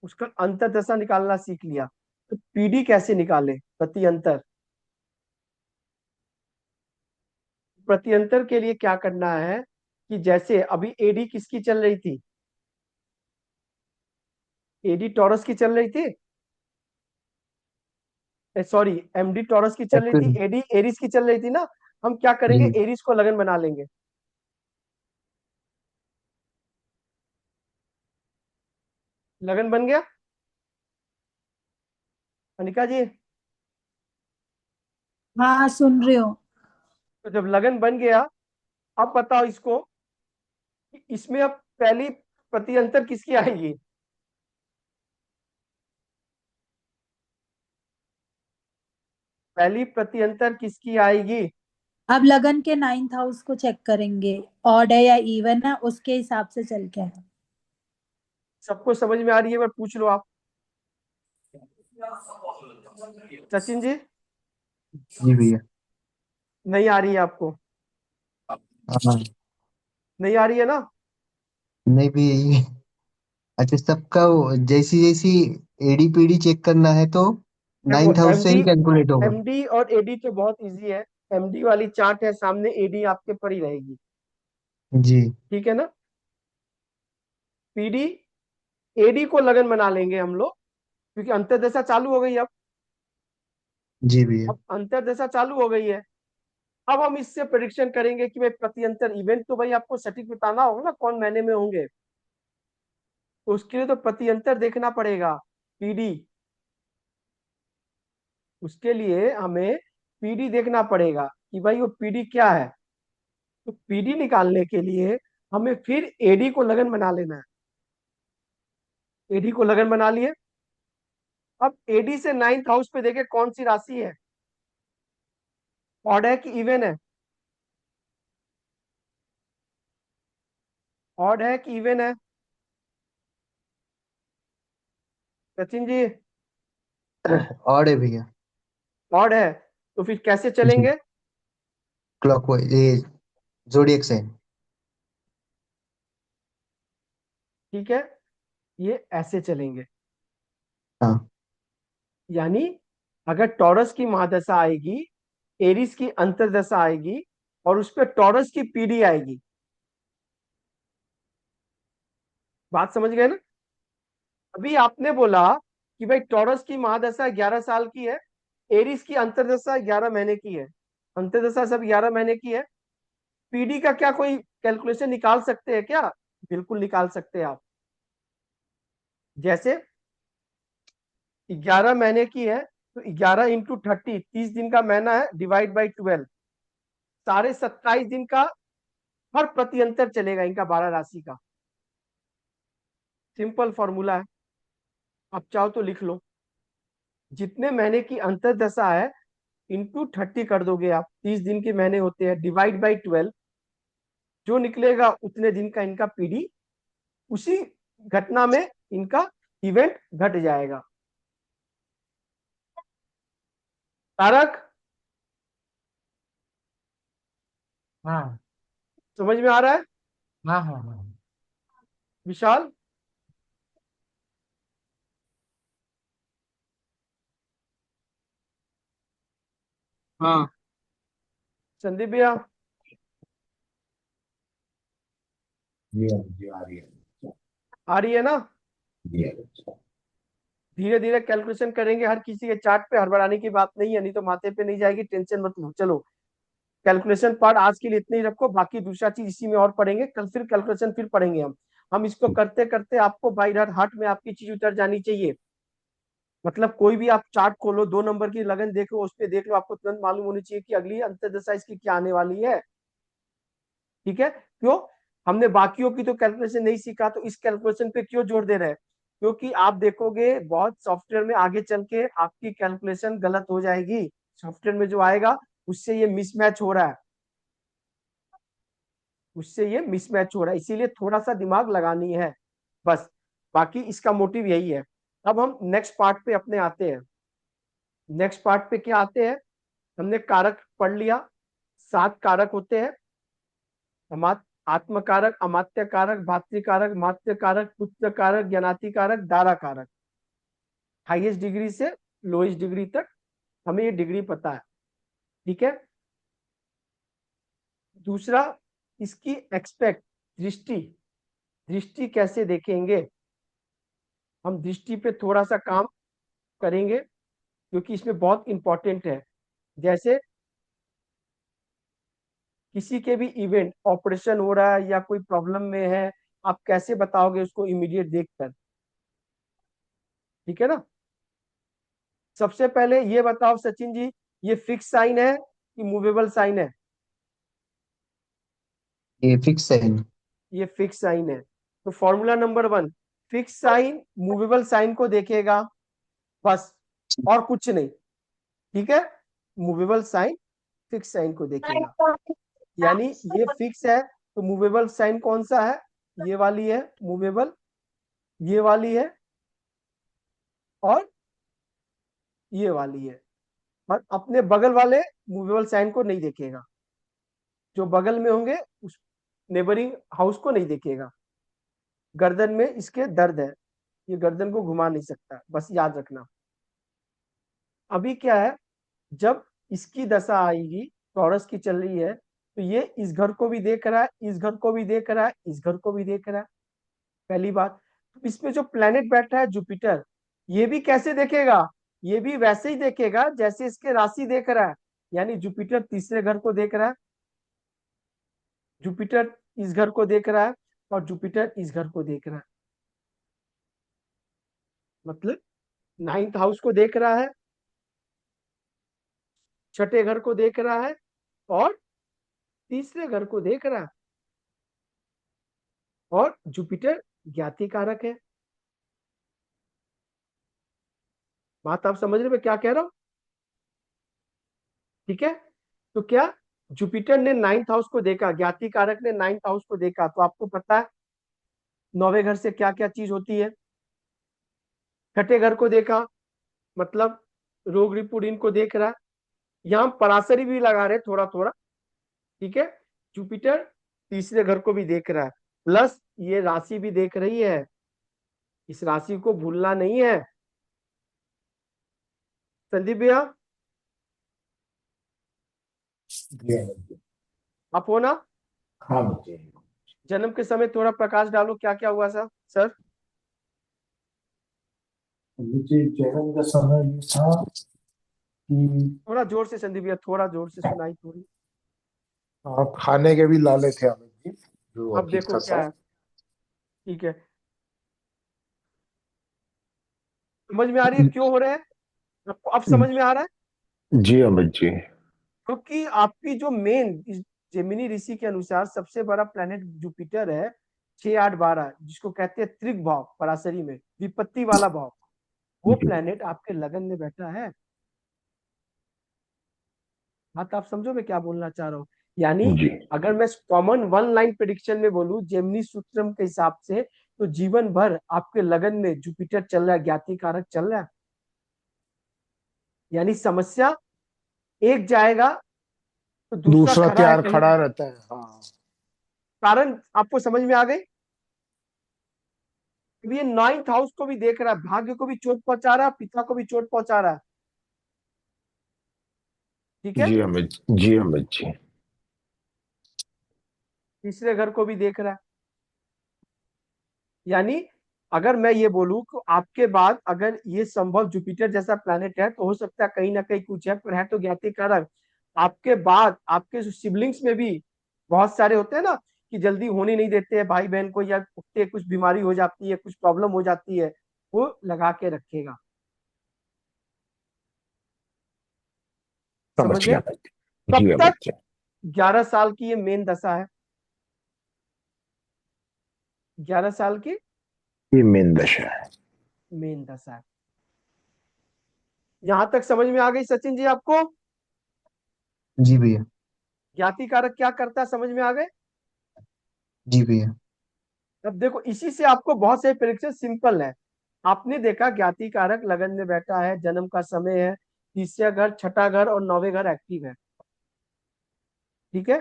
उसका अंतर दशा निकालना सीख लिया। तो पीडी कैसे निकाले, प्रति अंतर? प्रति अंतर के लिए क्या करना है कि जैसे अभी एडी किसकी चल रही थी? एडी टॉरस की चल रही थी, सॉरी एमडी टॉरस की चल रही थी, एक्विन। एडी एरिस की चल रही थी ना। हम क्या करेंगे, जी। एरिस को लगन बना लेंगे। लगन बन गया अनिका जी? हाँ सुन रही हूँ। तो जब लगन बन गया, अब बताओ इसको कि इसमें अब पहली प्रति अंतर किसकी आएगी? पहली प्रत्यंतर किसकी आएगी? अब लगन के 9th हाउस को चेक करेंगे, ऑड है या इवन है, उसके हिसाब से चल के है। सबको समझ में आ रही है? मैं पूछ लो आप। सचिन जी, जी भैया। नहीं आ रही है आपको? हाँ। नहीं आ रही है ना? नहीं भैया ये, अच्छा सबका जैसी जैसी एडीपीडी चेक करना है तो देखो 9th हाउस से एमडी, ही कैलकुलेट होगा। एमडी और एडी तो बहुत इजी है। एमडी वाली चार्ट है सामने, एडी आपके पड़ी रहेगी। जी। ठीक है ना? पीडी, एडी को लगन बना लेंगे हम लोग, क्योंकि अंतर्दशा चालू हो गई। जी भैया। अब अंतर्दशा चालू हो गई है। अब हम इससे प्रेडिक्शन करेंगे कि भाई प्रत्यंतर इवेंट तो भाई आपको सटीक बताना होगा ना, कौन महीने में होंगे। तो उसके लिए तो प्रत्यंतर देखना पड़ेगा, पीडी। उसके लिए हमें पीडी देखना पड़ेगा कि भाई वो पीडी क्या है। तो पीडी निकालने के लिए हमें फिर एडी को लगन बना लेना है। एडी को लगन बना लिए। अब एडी से 9th हाउस पे देखे कौन सी राशि है, ऑड है कि इवन है? ऑड है कि इवन है? सचिन जी, और है भैया। ऑड है। तो फिर कैसे जी। चलेंगे? क्लॉकवाइज ये जोडिएक साइन। ठीक है, ये ऐसे चलेंगे। हाँ। यानी अगर टॉरस की महादशा आएगी, एरिस की अंतर्दशा आएगी, और उस पर टॉरस की पीढ़ी आएगी। बात समझ गए ना? अभी आपने बोला कि भाई टॉरस की महादशा 11 साल की है, एरिस की अंतर्दशा 11 महीने की है। अंतर्दशा सब 11 महीने की है। पीढ़ी का क्या कोई कैलकुलेशन निकाल सकते हैं क्या? बिल्कुल निकाल सकते हैं आप। जैसे 11 महीने की है, तो 11 × 30, 30 दिन का महीना है, डिवाइड बाई 12, साढ़े 27 दिन का हर प्रत्यंतर चलेगा इनका 12 राशि का। सिंपल फॉर्मूला है, आप चाहो तो लिख लो। जितने महीने की अंतर्दशा है इंटू 30 कर दोगे आप, 30 दिन के महीने होते हैं, डिवाइड बाई 12, जो निकलेगा उतने दिन का इनका पीडी, उसी घटना में इनका इवेंट घट जाएगा। तारक, हाँ समझ में आ रहा है? हाँ हाँ हाँ। विशाल, हाँ संदीप भैया, जी जी आ रही है। आ रही है ना? जी धीरे धीरे कैलकुलेशन करेंगे, हर किसी के चार्ट पे हड़बड़ाने की बात नहीं है, नहीं तो माथे पे नहीं जाएगी, टेंशन मत लो। चलो कैलकुलेशन पार्ट आज के लिए इतना ही रखो, बाकी दूसरा चीज इसी में और पढ़ेंगे कल, फिर कैलकुलेशन फिर पढ़ेंगे हम इसको करते करते आपको बाई हार्ट में आपकी चीज उतर जानी चाहिए। मतलब कोई भी आप चार्ट खोलो, 2 नंबर की लगन देखो, उस पर देख लो, आपको तुरंत मालूम होनी चाहिए कि अगली अंतर्दशा इसकी क्या आने वाली है। ठीक है? क्यों? हमने बाकियों की तो कैलकुलेशन नहीं सीखा, तो इस कैलकुलेशन पे क्यों जोर दे रहे हैं? क्योंकि आप देखोगे बहुत सॉफ्टवेयर में आगे चल के आपकी कैलकुलेशन गलत हो जाएगी। सॉफ्टवेयर में जो आएगा उससे ये मिसमैच हो रहा है, उससे ये मिसमैच हो रहा है, इसीलिए थोड़ा सा दिमाग लगानी है बस। बाकी इसका मोटिव यही है। अब हम नेक्स्ट पार्ट पे अपने आते हैं। नेक्स्ट पार्ट पे क्या आते हैं? हमने कारक पढ़ लिया, 7 कारक होते हैं। आत्म कारक, अमात्य कारक, भातृ कारक, मात्य कारक, पुत्र कारक, ज्ञानाति कारक, दारा कारक। हाईएस्ट डिग्री से लोएस्ट डिग्री तक हमें ये डिग्री पता है। ठीक है? दूसरा, इसकी एक्सपेक्ट, दृष्टि, दृष्टि कैसे देखेंगे? हम दृष्टि पे थोड़ा सा काम करेंगे, क्योंकि इसमें बहुत इंपॉर्टेंट है। जैसे किसी के भी इवेंट, ऑपरेशन हो रहा है या कोई प्रॉब्लम में है, आप कैसे बताओगे उसको इमीडिएट देखकर? ठीक है ना? सबसे पहले ये बताओ सचिन जी, ये फिक्स साइन है कि मूवेबल साइन है? ये फिक्स साइन। ये फिक्स साइन है। तो formula number 1, fix sign movable sign को देखेगा, बस, और कुछ नहीं। ठीक है? मूवेबल साइन फिक्स साइन को देखेगा। यानी ये फिक्स है तो मूवेबल साइन कौन सा है, ये वाली है मूवेबल, ये वाली है और ये वाली है। और अपने बगल वाले मूवेबल साइन को नहीं देखेगा, जो बगल में होंगे उस नेबरिंग हाउस को नहीं देखेगा। गर्दन में इसके दर्द है, ये गर्दन को घुमा नहीं सकता, बस याद रखना। अभी क्या है, जब इसकी दशा आएगी, टॉरस की चल रही है, तो ये इस घर को भी देख रहा है, इस घर को भी देख रहा है, इस घर को भी देख रहा है। पहली बात, तो इसमें जो प्लेनेट बैठा है जुपिटर, ये भी कैसे देखेगा, ये भी वैसे ही देखेगा जैसे इसके राशि देख रहा है। यानी जुपिटर तीसरे घर को देख रहा है, जुपिटर इस घर को देख रहा है और जुपिटर इस घर को देख रहा है। मतलब नाइन्थ हाउस को देख रहा है, छठे घर को देख रहा है और तीसरे घर को देख रहा है। और जुपिटर ज्ञाति कारक है। बात आप समझ रहे मैं क्या कह रहा हूं? ठीक है, तो क्या जुपिटर ने नाइन्थ हाउस को देखा, ज्ञाति कारक ने नाइन्थ हाउस को देखा, तो आपको पता है नौवे घर से क्या क्या चीज होती है। छठे घर को देखा मतलब रोग रिपुर इनको देख रहा है। यहां पराशरी भी लगा रहे थोड़ा थोड़ा, ठीक है। जुपिटर तीसरे घर को भी देख रहा है, प्लस ये राशि भी देख रही है, इस राशि को भूलना नहीं है। संदीप भैया जी अमित जी। आप हो ना? हाँ अमित जी। जन्म के समय थोड़ा प्रकाश डालो, क्या क्या हुआ सर? अमित जी जन्म का समय ये था कि थोड़ा जोर से संदीप भैया, थोड़ा जोर से सुनाई थोड़ी। खाने के भी लाले थे अमित जी, जो अब देखो हकीकत क्या है। है, ठीक है, समझ में आ रही है क्यों हो रहे हैं आपको? अब समझ में आ रहा है? जी अमित जी। क्योंकि आपकी जो मेन जेमिनी ऋषि के अनुसार सबसे बड़ा प्लेनेट जुपिटर है, 6 8 12, जिसको कहते हैं त्रिक भाव पराशरी में, विपत्ति वाला भाव। वो प्लेनेट आपके लगन में बैठा है। बात आप समझो मैं क्या बोलना चाह रहा हूँ? यानी जी अगर मैं कॉमन वन लाइन प्रिडिक्शन में बोलूं जेमिनी सूत्रम के हिसाब से, तो जीवन भर आपके लगन में जुपिटर चल रहा है, ज्ञाति कारक चल रहा है। यानी समस्या एक जाएगा तो दूसरा दूसरा खड़ा है तैयार कहीं। खड़ा रहता है। हाँ कारण आपको समझ में आ गई? ये नाइन्थ हाउस को भी देख रहा है, भाग्य को भी चोट पहुंचा रहा है, पिता को भी चोट पहुंचा रहा है। ठीक है, जी अमित जी। तीसरे घर को भी देख रहा है। यानी अगर मैं ये बोलूं कि आपके बाद अगर ये संभव जुपिटर जैसा प्लैनेट है, तो हो सकता है कहीं ना कहीं कुछ है, पर है तो ज्ञाति कारक। आपके बाद आपके सिबलिंग्स में भी बहुत सारे होते हैं ना, कि जल्दी होने नहीं देते हैं भाई बहन को, या कुछ बीमारी हो जाती है, कुछ प्रॉब्लम हो जाती है, वो लगा के रखेगा। समझ समझ गया गए? अमित जी। कब जी तक? अमित जी। 11 साल की ये मेन दशा है, 11 साल की ये मेन दशा है। मेन दशा है। यहां तक समझ में आ गई सचिन जी आपको? जी भैया। ज्ञाति कारक क्या करता है, समझ में आ गए? जी भैया। अब देखो, इसी से आपको बहुत से परीक्षण सिंपल है। आपने देखा ज्ञाति कारक लगन में बैठा है, जन्म का समय है, तीसरा घर, छठा घर और नौवे घर एक्टिव है। ठीक है,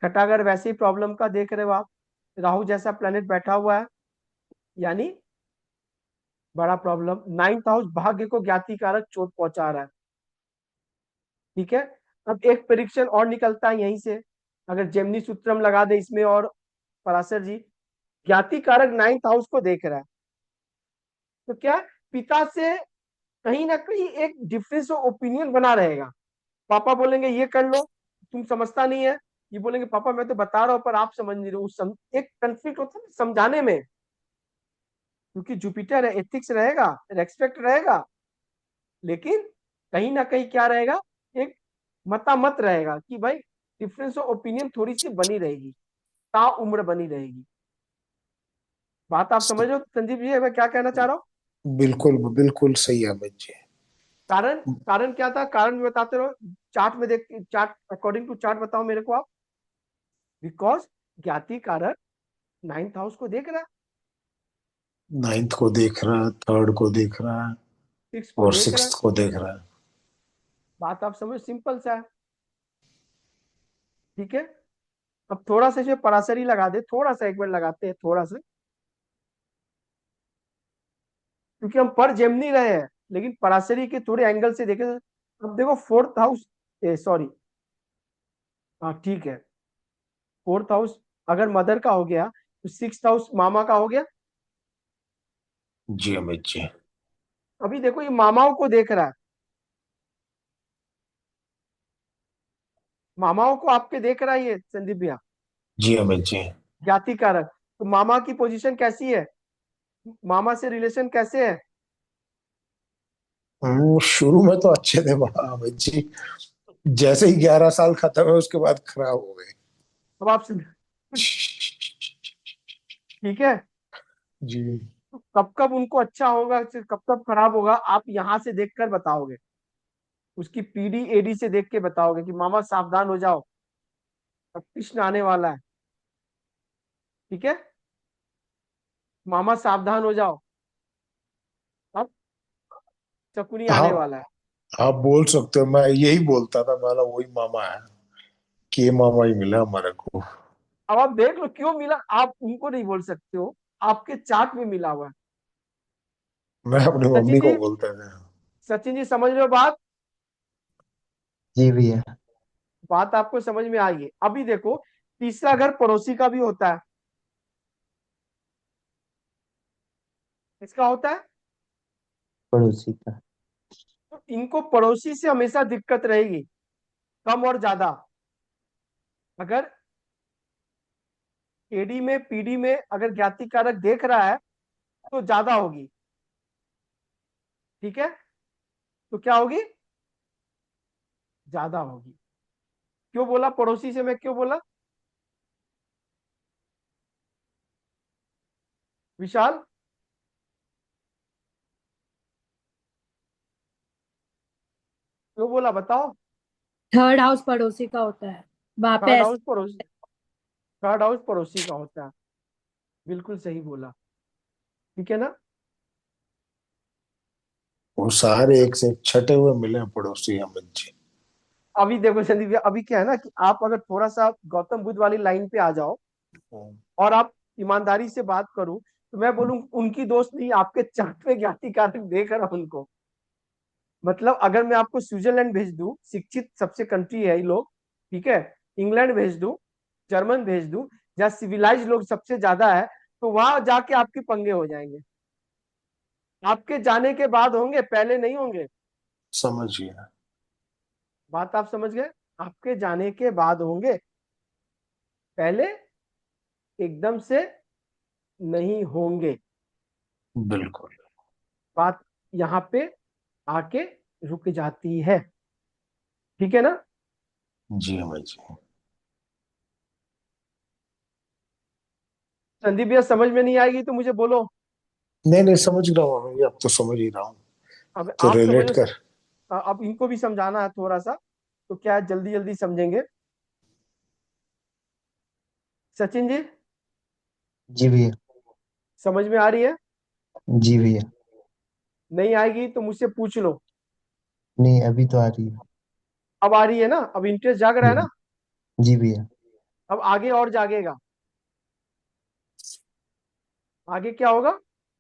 छठा घर वैसे ही प्रॉब्लम का देख रहे हो आप, राहु जैसा प्लेनेट बैठा हुआ है, यानी बड़ा प्रॉब्लम। नाइन्थ हाउस भाग्य को ज्ञाति कारक चोट पहुंचा रहा है। ठीक है, अब एक परीक्षण और निकलता है यहीं से, अगर जेमिनी सूत्रम लगा दे इसमें, और पराशर जी ज्ञाति कारक नाइन्थ हाउस को देख रहा है, तो क्या पिता से कहीं ना कहीं एक डिफरेंस ऑफ ओपिनियन बना रहेगा। पापा बोलेंगे ये कर लो, तुम समझता नहीं है, ये बोलेंगे पापा मैं तो बता रहा हूं पर आप समझ नहीं रहे हो। एक कंफ्लिक्ट होता है समझाने में, क्योंकि जुपिटर है, एथिक्स रहेगा, रेस्पेक्ट रहेगा, लेकिन कहीं ना कहीं क्या रहेगा, एक मतामत रहेगा कि भाई डिफरेंस ऑफ ओपिनियन थोड़ी सी बनी रहेगी, ता उम्र बनी रहेगी। बात आप समझ रहे हो संदीप जी मैं क्या कहना चाह रहा हूँ? बिल्कुल बिल्कुल सही है अमित जी। कारण कारण क्या था, कारण भी बताते रहो। चार्ट में देख, चार्ट अकॉर्डिंग टू चार्ट बताओ मेरे को आप। बिकॉज ज्ञाति कारक 9th हाउस को देख रहा है, 9th को देख रहा है, 3rd को देख रहा है 6 को और देख रहा है। 6th को देख रहा है। बात आप समझ, सिंपल सा है। ठीक है, अब थोड़ा सा इसमें पराशरी लगा दे, थोड़ा सा एक बार लगाते हैं थोड़ा सा, क्योंकि हम पर जेम नहीं रहे हैं, लेकिन पराशरी के थोड़े एंगल से देखें। अब देखो 4th हाउस, सॉरी, हाँ ठीक है, 4th हाउस अगर मदर का हो गया तो 6th हाउस मामा का हो गया। जी अमित जी। अभी देखो ये मामाओं को देख रहा है, मामाओं को आपके देख रहा है ये संदीप भैया, जी अमित जी। ज्ञाति कारक। तो मामा की पोजीशन कैसी है, मामा से रिलेशन कैसे है? शुरू में तो अच्छे थे अमित जी, जैसे ही 11 साल खत्म है उसके बाद खराब हो गए। अब आप ठीक है, जी। तो कब कब उनको अच्छा होगा, कब कब खराब होगा, आप यहां से देखकर बताओगे, उसकी पीडी एडी से देख के बताओगे कि मामा सावधान हो जाओ, अब कृष्ण आने वाला है। ठीक है, मामा सावधान हो जाओ, अब शकुनी हाँ, आने वाला है। आप बोल सकते हो, मैं यही बोलता था, मैं वही मामा है, के मामा ही मिला हमारे को। अब आप देख लो क्यों मिला, आप उनको नहीं बोल सकते हो, आपके चार्ट में मिला हुआ है। मैं अपनी सचिन मम्मी को जी, बोलता था। सचिन जी समझ रहे हो बात, जी भैया। बात आपको समझ में आई है। अभी देखो तीसरा घर पड़ोसी का भी होता है, इसका होता है। पड़ोसी का। तो इनको पड़ोसी से हमेशा दिक्कत रहेगी, कम और ज्यादा। अगर एडी में पीडी में अगर ज्ञाति कारक देख रहा है तो ज्यादा होगी। ठीक है, तो क्या होगी, ज्यादा होगी। क्यों बोला पड़ोसी से, मैं क्यों बोला विशाल? क्यों बोला बताओ? थर्ड हाउस पड़ोसी का होता है, वहां पे थर्ड ऐसे। हाउस पड़ोसी, थर्ड हाउस पड़ोसी का होता है, बिल्कुल सही बोला। ठीक है ना? वो सारे एक से एक छटे हुए मिले हैं पड़ोसी अमित जी। अभी देखो संदीप भैया, अभी क्या है ना कि आप अगर थोड़ा सा गौतम बुद्ध वाली लाइन पे आ जाओ और आप ईमानदारी से बात करूं, तो मैं बोलूं उनकी दोस्त नहीं, आपके चार्ट में ज्ञाति कारक देख रहा हूं उनको। मतलब अगर मैं आपको स्विट्जरलैंड भेज दूं, शिक्षित सबसे कंट्री है ये लोग, ठीक है, इंग्लैंड भेज दूं, जर्मन भेज दूं, जहाँ सिविलाइज लोग सबसे ज्यादा है, तो वहां जाके आपके पंगे हो जाएंगे। आपके जाने के बाद होंगे, पहले नहीं होंगे। समझिए। बात आप समझ गए, आपके जाने के बाद होंगे, पहले एकदम से नहीं होंगे। बिल्कुल। बात यहाँ पे आके रुक जाती है। ठीक है ना? जी अमित जी। संदीप भैया समझ में नहीं आएगी तो मुझे बोलो। नहीं नहीं, समझ रहा हूँ अमित जी, अब तो समझ ही रहा हूँ। अब तो आप रिलेट समझो, कर। अब इनको भी समझाना है थोड़ा सा, तो क्या है, जल्दी जल्दी समझेंगे। सचिन जी, जी भैया। समझ में आ रही है? जी भैया। नहीं आएगी तो मुझसे पूछ लो। नहीं, अभी तो आ रही है। अब आ रही है ना, अब इंटरेस्ट जाग रहा है जी। ना? जी भैया। अब आगे और जागेगा। आगे क्या होगा?